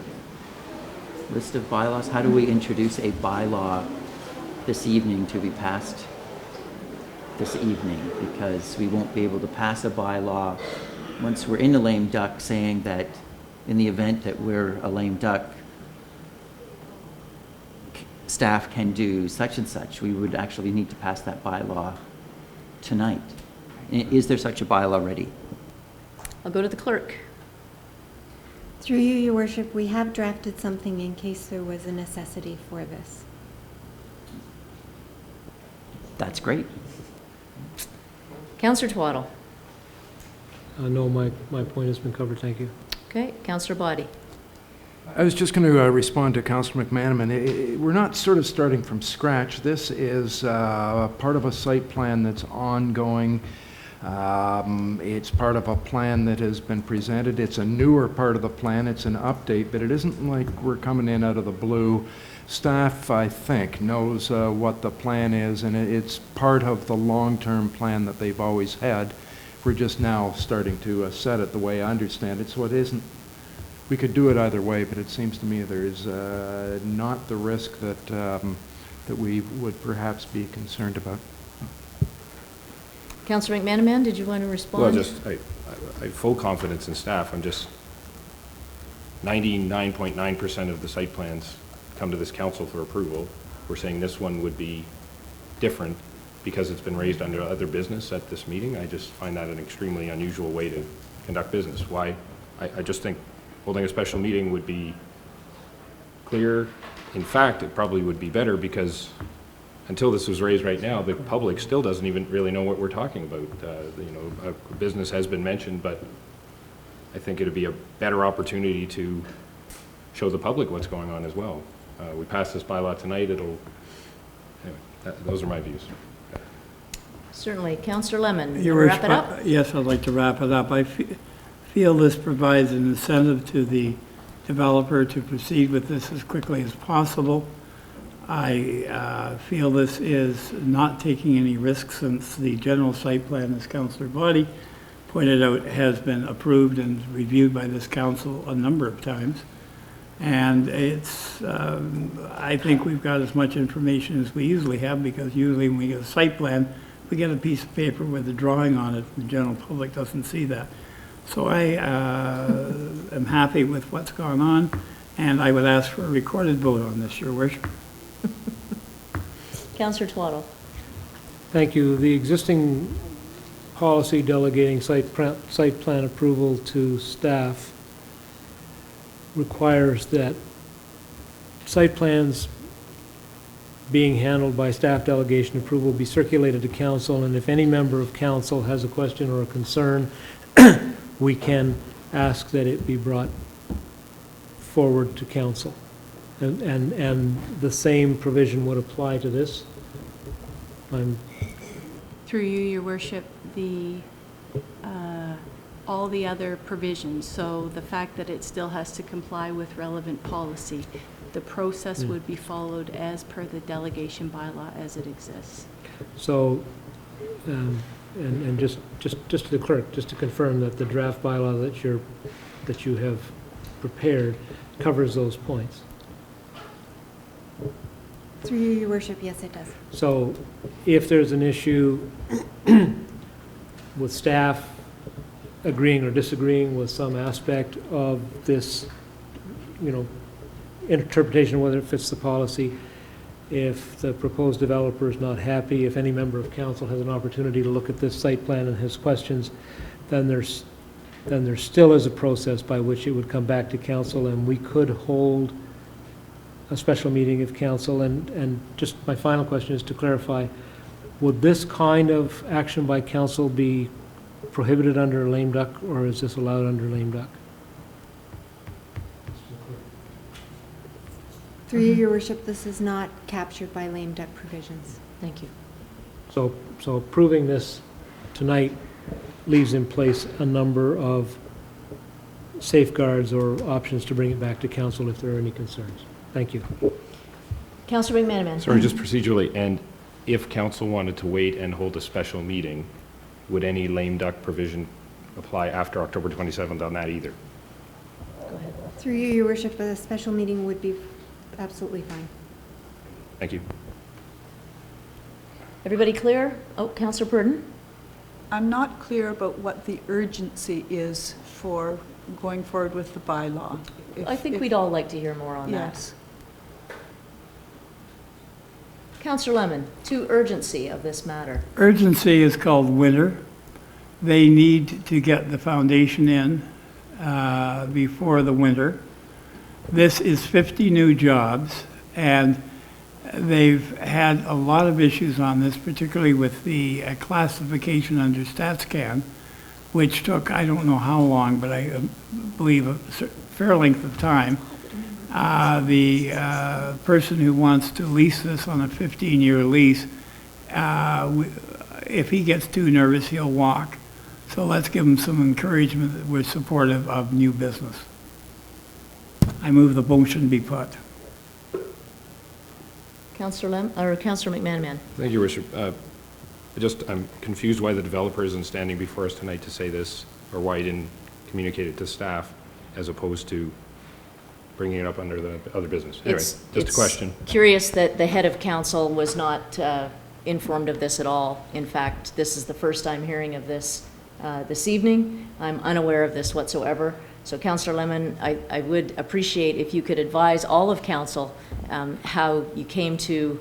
list of bylaws? How do we introduce a bylaw this evening to be passed this evening? Because we won't be able to pass a bylaw once we're in a lame duck, saying that in the event that we're a lame duck, staff can do such and such. We would actually need to pass that bylaw tonight. Is there such a bylaw ready? I'll go to the clerk. Through you, Your Worship, we have drafted something in case there was a necessity for this. That's great. Councillor Twaddle. No, my point has been covered, thank you. Okay, Councillor Boddy. I was just going to respond to Councillor McManaman. We're not sort of starting from scratch. This is part of a site plan that's ongoing. It's part of a plan that has been presented. It's a newer part of the plan. It's an update, but it isn't like we're coming in out of the blue. Staff, I think, knows what the plan is, and it's part of the long-term plan that they've always had. We're just now starting to set it the way I understand it, so it isn't. We could do it either way, but it seems to me there's not the risk that that we would perhaps be concerned about. Councillor McManaman, did you want to respond? Well, I have full confidence in staff. I'm just 99.9% of the site plans come to this council for approval. We're saying this one would be different because it's been raised under other business at this meeting. I just find that an extremely unusual way to conduct business. Why? I just think holding a special meeting would be clear. In fact, it probably would be better because until this was raised right now, the public still doesn't even really know what we're talking about. You know, a business has been mentioned, but I think it'd be a better opportunity to show the public what's going on as well. We pass this bylaw tonight, it'll, anyway, those are my views. Certainly. Councillor Lemon, Your wrap it Worship, up? Yes, I'd like to wrap it up. I feel this provides an incentive to the developer to proceed with this as quickly as possible. I feel this is not taking any risks since the general site plan, as Councillor Boddy pointed out, has been approved and reviewed by this council a number of times. And it's, I think we've got as much information as we usually have, because usually when we get a site plan, we get a piece of paper with a drawing on it. The general public doesn't see that. So I am happy with what's gone on, and I would ask for a recorded vote on this, Your Worship. Councillor Twaddle. Thank you. The existing policy delegating site plan approval to staff requires that site plans being handled by staff delegation approval be circulated to council, and if any member of council has a question or a concern, we can ask that it be brought forward to council. And the same provision would apply to this. Through you, Your Worship, all the other provisions, so the fact that it still has to comply with relevant policy, the process would be followed as per the delegation bylaw as it exists. So, and just to the clerk, just to confirm that the draft bylaw that you have prepared covers those points. Through you, Your Worship, yes, it does. So if there's an issue with staff agreeing or disagreeing with some aspect of this, you know, interpretation of whether it fits the policy, if the proposed developer is not happy, if any member of council has an opportunity to look at this site plan and has questions, then there still is a process by which it would come back to council, and we could hold a special meeting of council. And just my final question is to clarify, would this kind of action by council be prohibited under lame duck, or is this allowed under lame duck? Through you, Your Worship, this is not captured by lame duck provisions. Thank you. So approving this tonight leaves in place a number of safeguards or options to bring it back to council if there are any concerns. Thank you. Councillor McManaman. Sorry, just procedurally, and if council wanted to wait and hold a special meeting, would any lame duck provision apply after October 27th on that either? Go ahead. Through you, Your Worship, a special meeting would be absolutely fine. Thank you. Everybody clear? Oh, Councillor Purdon? I'm not clear about what the urgency is for going forward with the bylaw. I think we'd all like to hear more on that. Yes. Councillor Lemon, to urgency of this matter. Urgency is called winter. They need to get the foundation in before the winter. This is 50 new jobs, and they've had a lot of issues on this, particularly with the classification under StatsCan, which took, I don't know how long, but I believe a fair length of time. The person who wants to lease this on a 15-year lease, if he gets too nervous, he'll walk. So let's give him some encouragement that we're supportive of new business. I move the motion be put. Councillor McManaman. Thank you, Worship. I'm confused why the developer isn't standing before us tonight to say this, or why he didn't communicate it to staff, as opposed to bringing it up under the other business. Anyway, just a question. It's curious that the head of council was not informed of this at all. In fact, this is the first I'm hearing of this this evening. I'm unaware of this whatsoever. So, Councillor Lemon, I would appreciate if you could advise all of council how you came to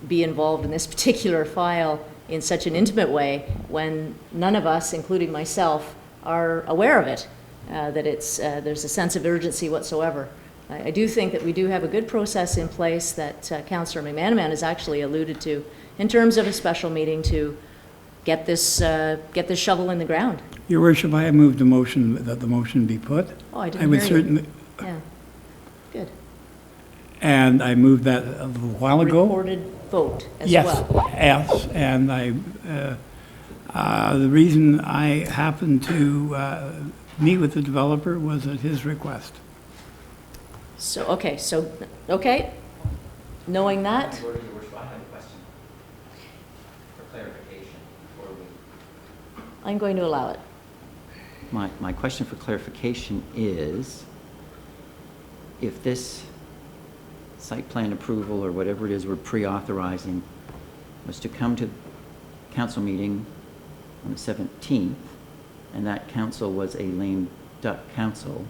be involved in this particular file in such an intimate way when none of us, including myself, are aware of it, that there's a sense of urgency whatsoever. I do think that we do have a good process in place that Councillor McManaman has actually alluded to in terms of a special meeting to get this shovel in the ground. Your Worship, I have moved a motion that the motion be put. Oh, I I didn't would hear you. certainly, Yeah, good. and I moved that a little while ago. Recorded vote as Yes, well. yes, and the reason I happened to meet with the developer was at his request. So, okay. Knowing that, I have a question for clarification before we... I'm going to allow it. My question for clarification is, if this site plan approval or whatever it is we're pre-authorizing was to come to council meeting on the 17th, and that council was a lame duck council,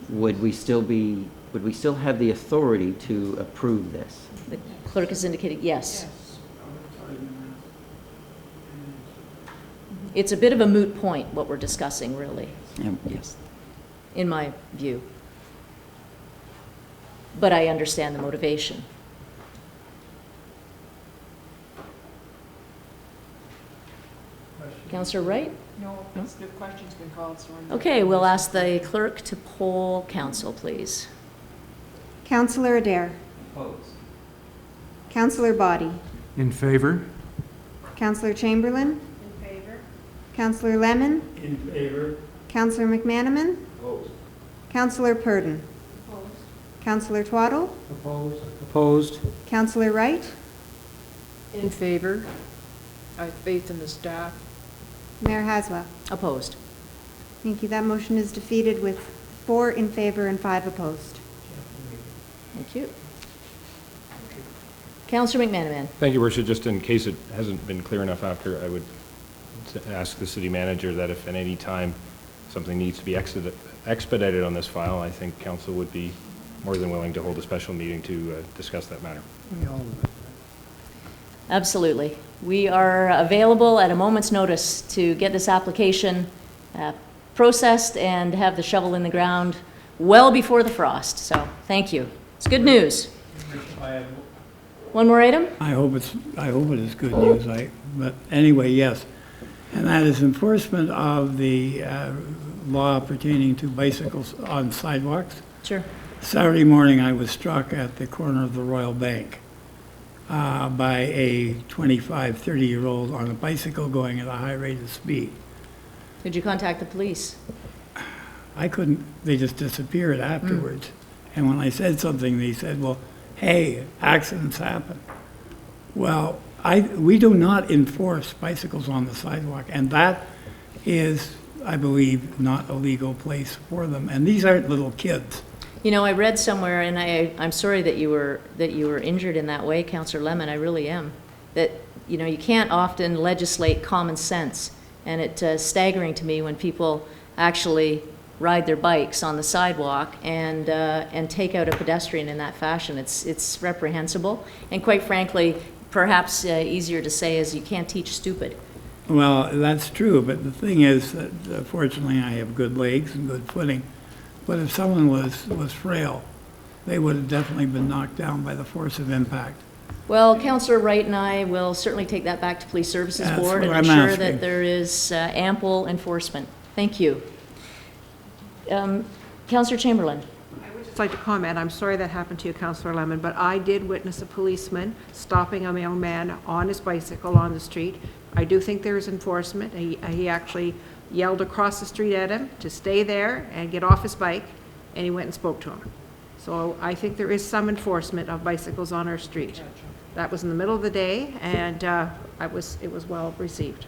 would we still have the authority to approve this? The clerk has indicated yes. It's a bit of a moot point, what we're discussing, really, Yes. in my view. But I understand the motivation. Councillor Wright? No, the question's been called, so I'm... Okay, we'll ask the clerk to poll council, please. Councillor Adair. Opposed. Councillor Body. In favor? Councillor Chamberlain. In favor. Councillor Lemon. In favor. Councillor McManaman. Opposed. Councillor Purdon. Councillor Twaddle. Opposed? Councillor Wright. In favor. I have faith in the staff. Mayor Haswell. Opposed. Thank you. That motion is defeated with 4 in favor and 5 opposed. Thank you. Councillor McManaman. Thank you, Worship. Just in case it hasn't been clear enough after, I would ask the city manager that if at any time something needs to be expedited on this file, I think council would be more than willing to hold a special meeting to discuss that matter. Absolutely. We are available at a moment's notice to get this application processed and have the shovel in the ground well before the frost. So, thank you. It's good news. One more item? I hope it is good news, but anyway, yes. And that is enforcement of the law pertaining to bicycles on sidewalks. Sure. Saturday morning, I was struck at the corner of the Royal Bank by a 25, 30-year-old on a bicycle going at a high rate of speed. Did you contact the police? I couldn't, they just disappeared afterwards. And when I said something, they said, well, hey, accidents happen. Well, we do not enforce bicycles on the sidewalk, and that is, I believe, not a legal place for them. And these aren't little kids. You know, I read somewhere, and I'm sorry that you were injured in that way, Councillor Lemon. I really am. That you can't often legislate common sense, and it's staggering to me when people actually ride their bikes on the sidewalk and take out a pedestrian in that fashion. It's reprehensible, and quite frankly, perhaps easier to say is you can't teach stupid. Well, that's true, but the thing is that fortunately I have good legs and good footing. But if someone was frail, they would have definitely been knocked down by the force of impact. Well, Councillor Wright and I will certainly take that back to Police Services That's Board and what I'm ensure asking. that there is ample enforcement. Thank you. Councillor Chamberlain. I would just like to comment, I'm sorry that happened to you, Councillor Lemon, but I did witness a policeman stopping a young man on his bicycle on the street. I do think there is enforcement. He actually yelled across the street at him to stay there and get off his bike, and he went and spoke to him. So I think there is some enforcement of bicycles on our street. That was in the middle of the day, and it was well received.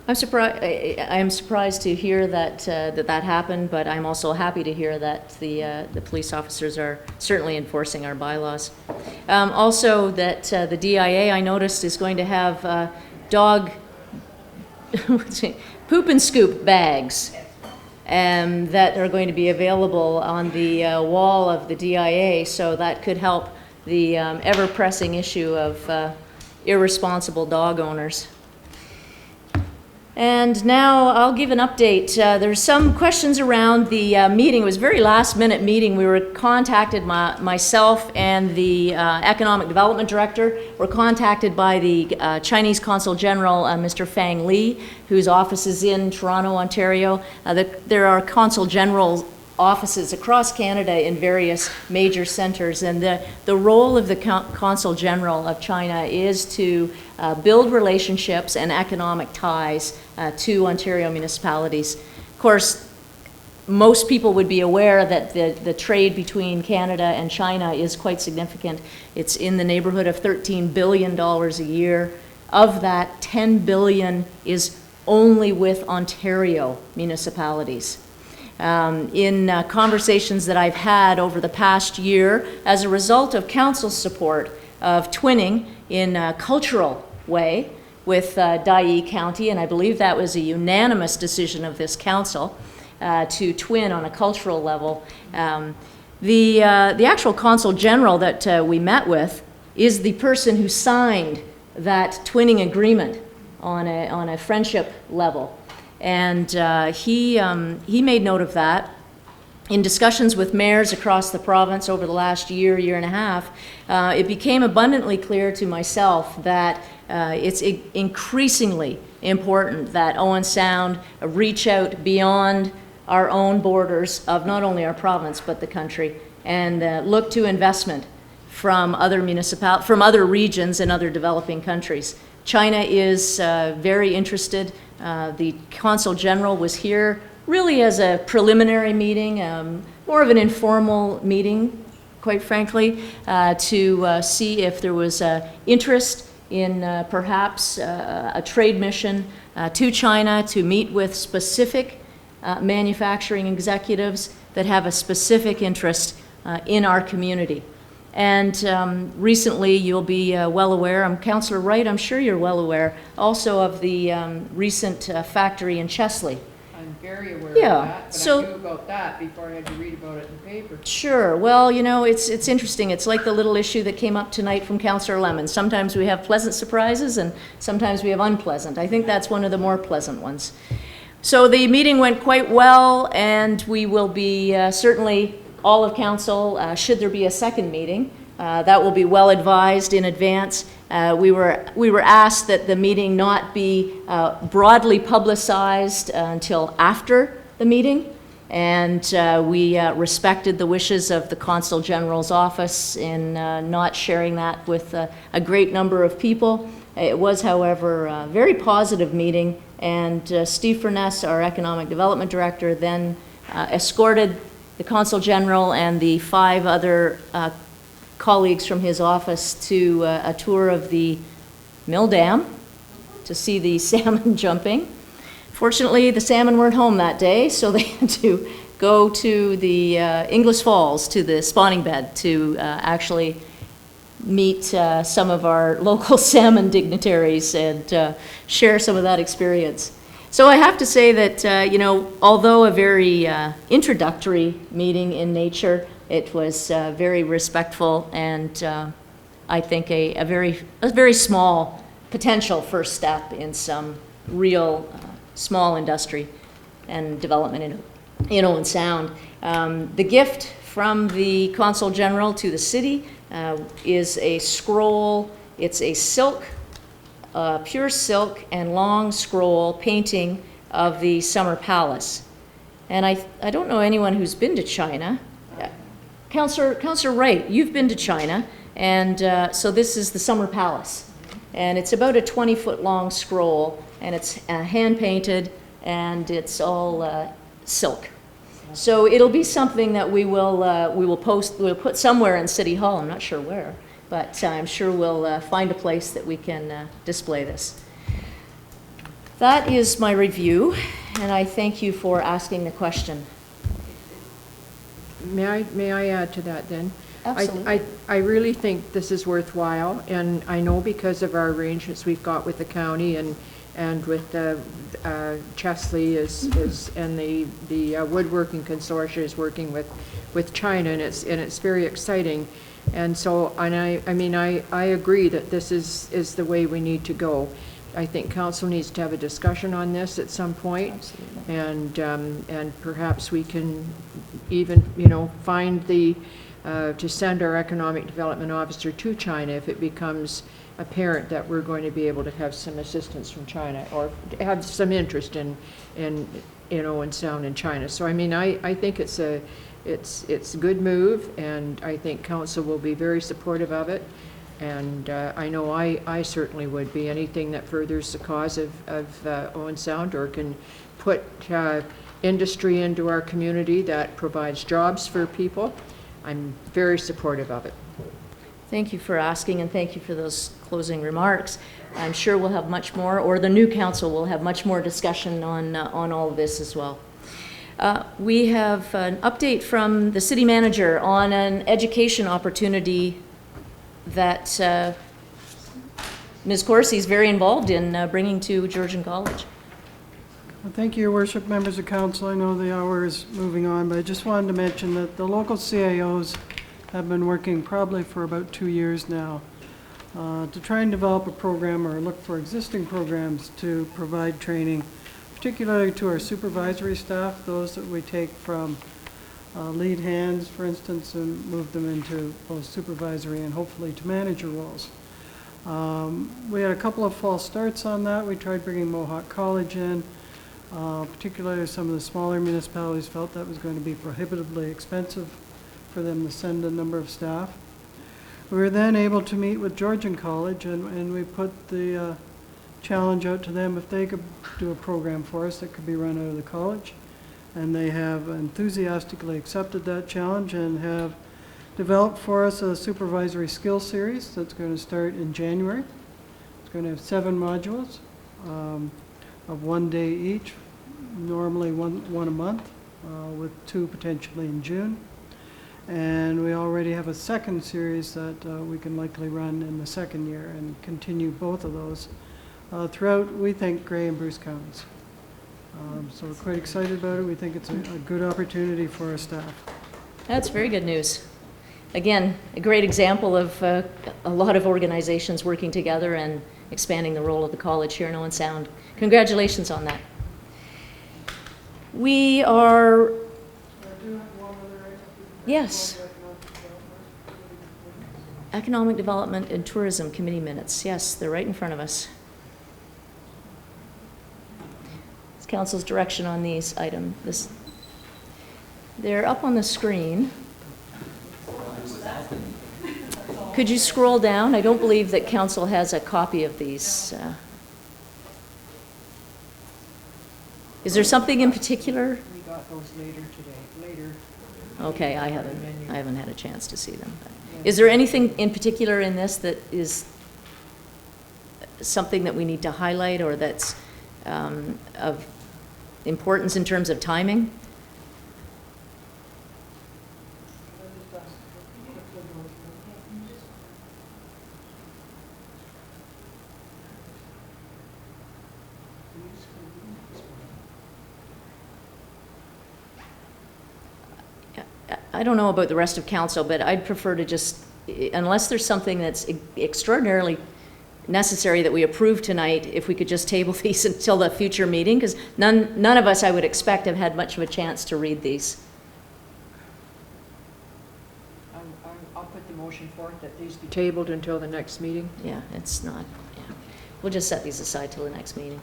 I'm surprised to hear that that happened, but I'm also happy to hear that the police officers are certainly enforcing our bylaws. Also, that the DIA, I noticed, is going to have dog poop and scoop bags that are going to be available on the wall of the DIA, so that could help the ever-pressing issue of irresponsible dog owners. And now I'll give an update. There's some questions around the meeting. It was a very last-minute meeting. We were contacted, myself and the Economic Development Director were contacted by the Chinese Consul General, Mr. Fang Li, whose office is in Toronto, Ontario. There are Consul General offices across Canada in various major centers, and the role of the Consul General of China is to build relationships and economic ties to Ontario municipalities. Of course, most people would be aware that the trade between Canada and China is quite significant. It's in the neighborhood of $13 billion a year. Of that, $10 billion is only with Ontario municipalities. In conversations that I've had over the past year, as a result of Council's support of twinning in a cultural way with Dai County, and I believe that was a unanimous decision of this Council to twin on a cultural level. The actual Consul General that we met with is the person who signed that twinning agreement on a friendship level. And he made note of that. In discussions with mayors across the province over the last year and a half, it became abundantly clear to myself that it's increasingly important that Owen Sound reach out beyond our own borders of not only our province but the country, and look to investment from other from other regions and other developing countries. China is very interested. The Consul General was here really as a preliminary meeting, more of an informal meeting, quite frankly, to see if there was interest in perhaps a trade mission to China to meet with specific manufacturing executives that have a specific interest in our community. And recently, you'll be well aware, Councillor Wright, I'm sure you're well aware, also of the recent factory in Chesley. I'm very aware Yeah, of that, but so- I knew about that before I had to read about it in the paper. Sure. Well, you know, it's interesting. It's like the little issue that came up tonight from Councillor Lemon. Sometimes we have pleasant surprises and sometimes we have unpleasant. I think that's one of the more pleasant ones. So the meeting went quite well, and we will be certainly, all of council, should there be a second meeting, that will be well advised in advance. We were asked that the meeting not be broadly publicized until after the meeting, and we respected the wishes of the Consul General's office in not sharing that with a great number of people. It was, however, a very positive meeting, and Steve Furness, our Economic Development Director, then escorted the Consul General and the 5 other colleagues from his office to a tour of the mill dam to see the salmon jumping. Fortunately, the salmon weren't home that day, so they had to go to the Inglis Falls, to the spawning bed, to actually meet some of our local salmon dignitaries and share some of that experience. So I have to say that, you know, although a very introductory meeting in nature, it was very respectful, and I think a very small potential first step in some real small industry and development in Owen Sound. The gift from the Consul General to the city is a scroll. It's a silk, pure silk and long scroll painting of the Summer Palace. And I don't know anyone who's been to China. Councillor Wright, you've been to China, and so this is the Summer Palace. And it's about a 20-foot long scroll, and it's hand-painted, and it's all silk. So it'll be something that we'll put somewhere in City Hall. I'm not sure where, but I'm sure we'll find a place that we can display this. That is my review, and I thank you for asking the question. May I add to that then? Absolutely. I really think this is worthwhile, and I know because of our arrangements we've got with the county and with Chesley and the woodworking consortia is working with China, and it's very exciting. And so, and I mean, I agree that this is the way we need to go. I think council needs to have a discussion on this at some point. And perhaps we can even, find to send our economic development officer to China if it becomes apparent that we're going to be able to have some assistance from China or have some interest in Owen Sound in China. So I mean, I think it's a good move, and I think council will be very supportive of it. And I know I certainly would be. Anything that furthers the cause of Owen Sound or can put industry into our community that provides jobs for people, I'm very supportive of it. Thank you for asking, and thank you for those closing remarks. I'm sure we'll have much more, or the new council will have much more discussion on all of this as well. We have an update from the city manager on an education opportunity that Ms. Corsi is very involved in bringing to Georgian College. Well, thank you, Your Worship, members of council. I know the hour is moving on, but I just wanted to mention that the local CAOs have been working probably for about 2 years now to try and develop a program or look for existing programs to provide training, particularly to our supervisory staff, those that we take from lead hands, for instance, and move them into both supervisory and hopefully to manager roles. We had a couple of false starts on that. We tried bringing Mohawk College in. Particularly some of the smaller municipalities felt that was going to be prohibitively expensive for them to send a number of staff. We were then able to meet with Georgian College, and we put the challenge out to them if they could do a program for us that could be run out of the college. And they have enthusiastically accepted that challenge and have developed for us a supervisory skills series that's going to start in January. It's going to have 7 modules of 1 day each, normally one a month, with 2 potentially in June. And we already have a second series that we can likely run in the second year and continue both of those throughout, we think, Grey and Bruce counties. So we're quite excited about it. We think it's a good opportunity for our staff. That's very good news. Again, a great example of a lot of organizations working together and expanding the role of the college here in Owen Sound. Congratulations on that. We are... Yes. Economic Development and Tourism Committee minutes. Yes, they're right in front of us. It's council's direction on these items. They're up on the screen. Could you scroll down? I don't believe that council has a copy of these. Is there something in particular? We got those later today. Later. Okay, I haven't had a chance to see them. Is there anything in particular in this that is something that we need to highlight or that's of importance in terms of timing? I don't know about the rest of council, but I'd prefer to just, unless there's something that's extraordinarily necessary that we approve tonight, if we could just table these until the future meeting, because none of us, I would expect, have had much of a chance to read these. I'll put the motion forward that these be tabled until the next meeting. Yeah, it's not, yeah. We'll just set these aside till the next meeting.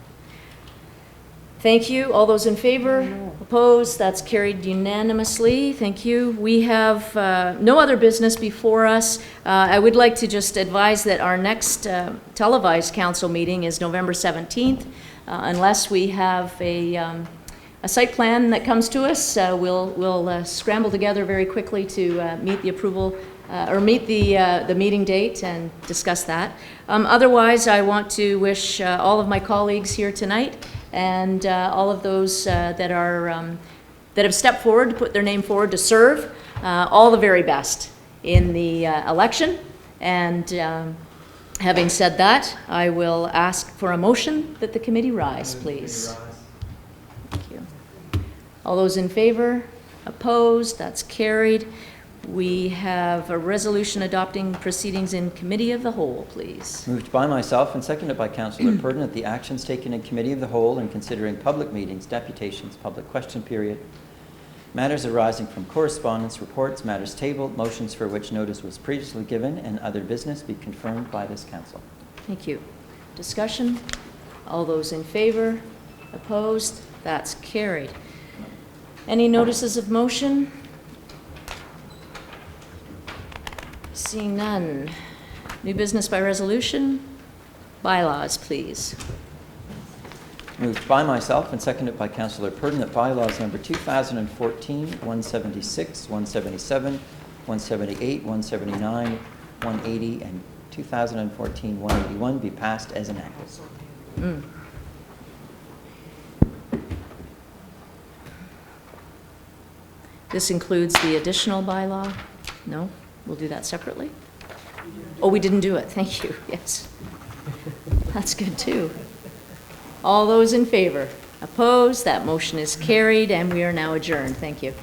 Thank you. All those in favor? No. Opposed? That's carried unanimously. Thank you. We have no other business before us. I would like to just advise that our next televised council meeting is November 17th. Unless we have a site plan that comes to us, we'll scramble together very quickly to meet the approval or meet the meeting date and discuss that. Otherwise, I want to wish all of my colleagues here tonight and all of those that have stepped forward to put their name forward to serve, all the very best in the election. And having said that, I will ask for a motion that the committee rise, please. Thank you. All those in favor? Opposed? That's carried. We have a resolution adopting proceedings in committee of the whole, please. Moved by myself and seconded by Councillor Pertinent, the actions taken in committee of the whole in considering public meetings, deputations, public question period, matters arising from correspondence, reports, matters tabled, motions for which notice was previously given, and other business be confirmed by this council. Thank you. Discussion? All those in favor? Opposed? That's carried. Any notices of motion? Seeing none. New business by resolution? Bylaws, please. Moved by myself and seconded by Councillor Pertinent, bylaws number 2014-176, 177, 178, 179, 180, and 2014-181 be passed as enacted. This includes the additional bylaw? No? We'll do that separately? Oh, we didn't do it. Thank you. Yes. That's good, too. All those in favor? Opposed? That motion is carried, and we are now adjourned. Thank you.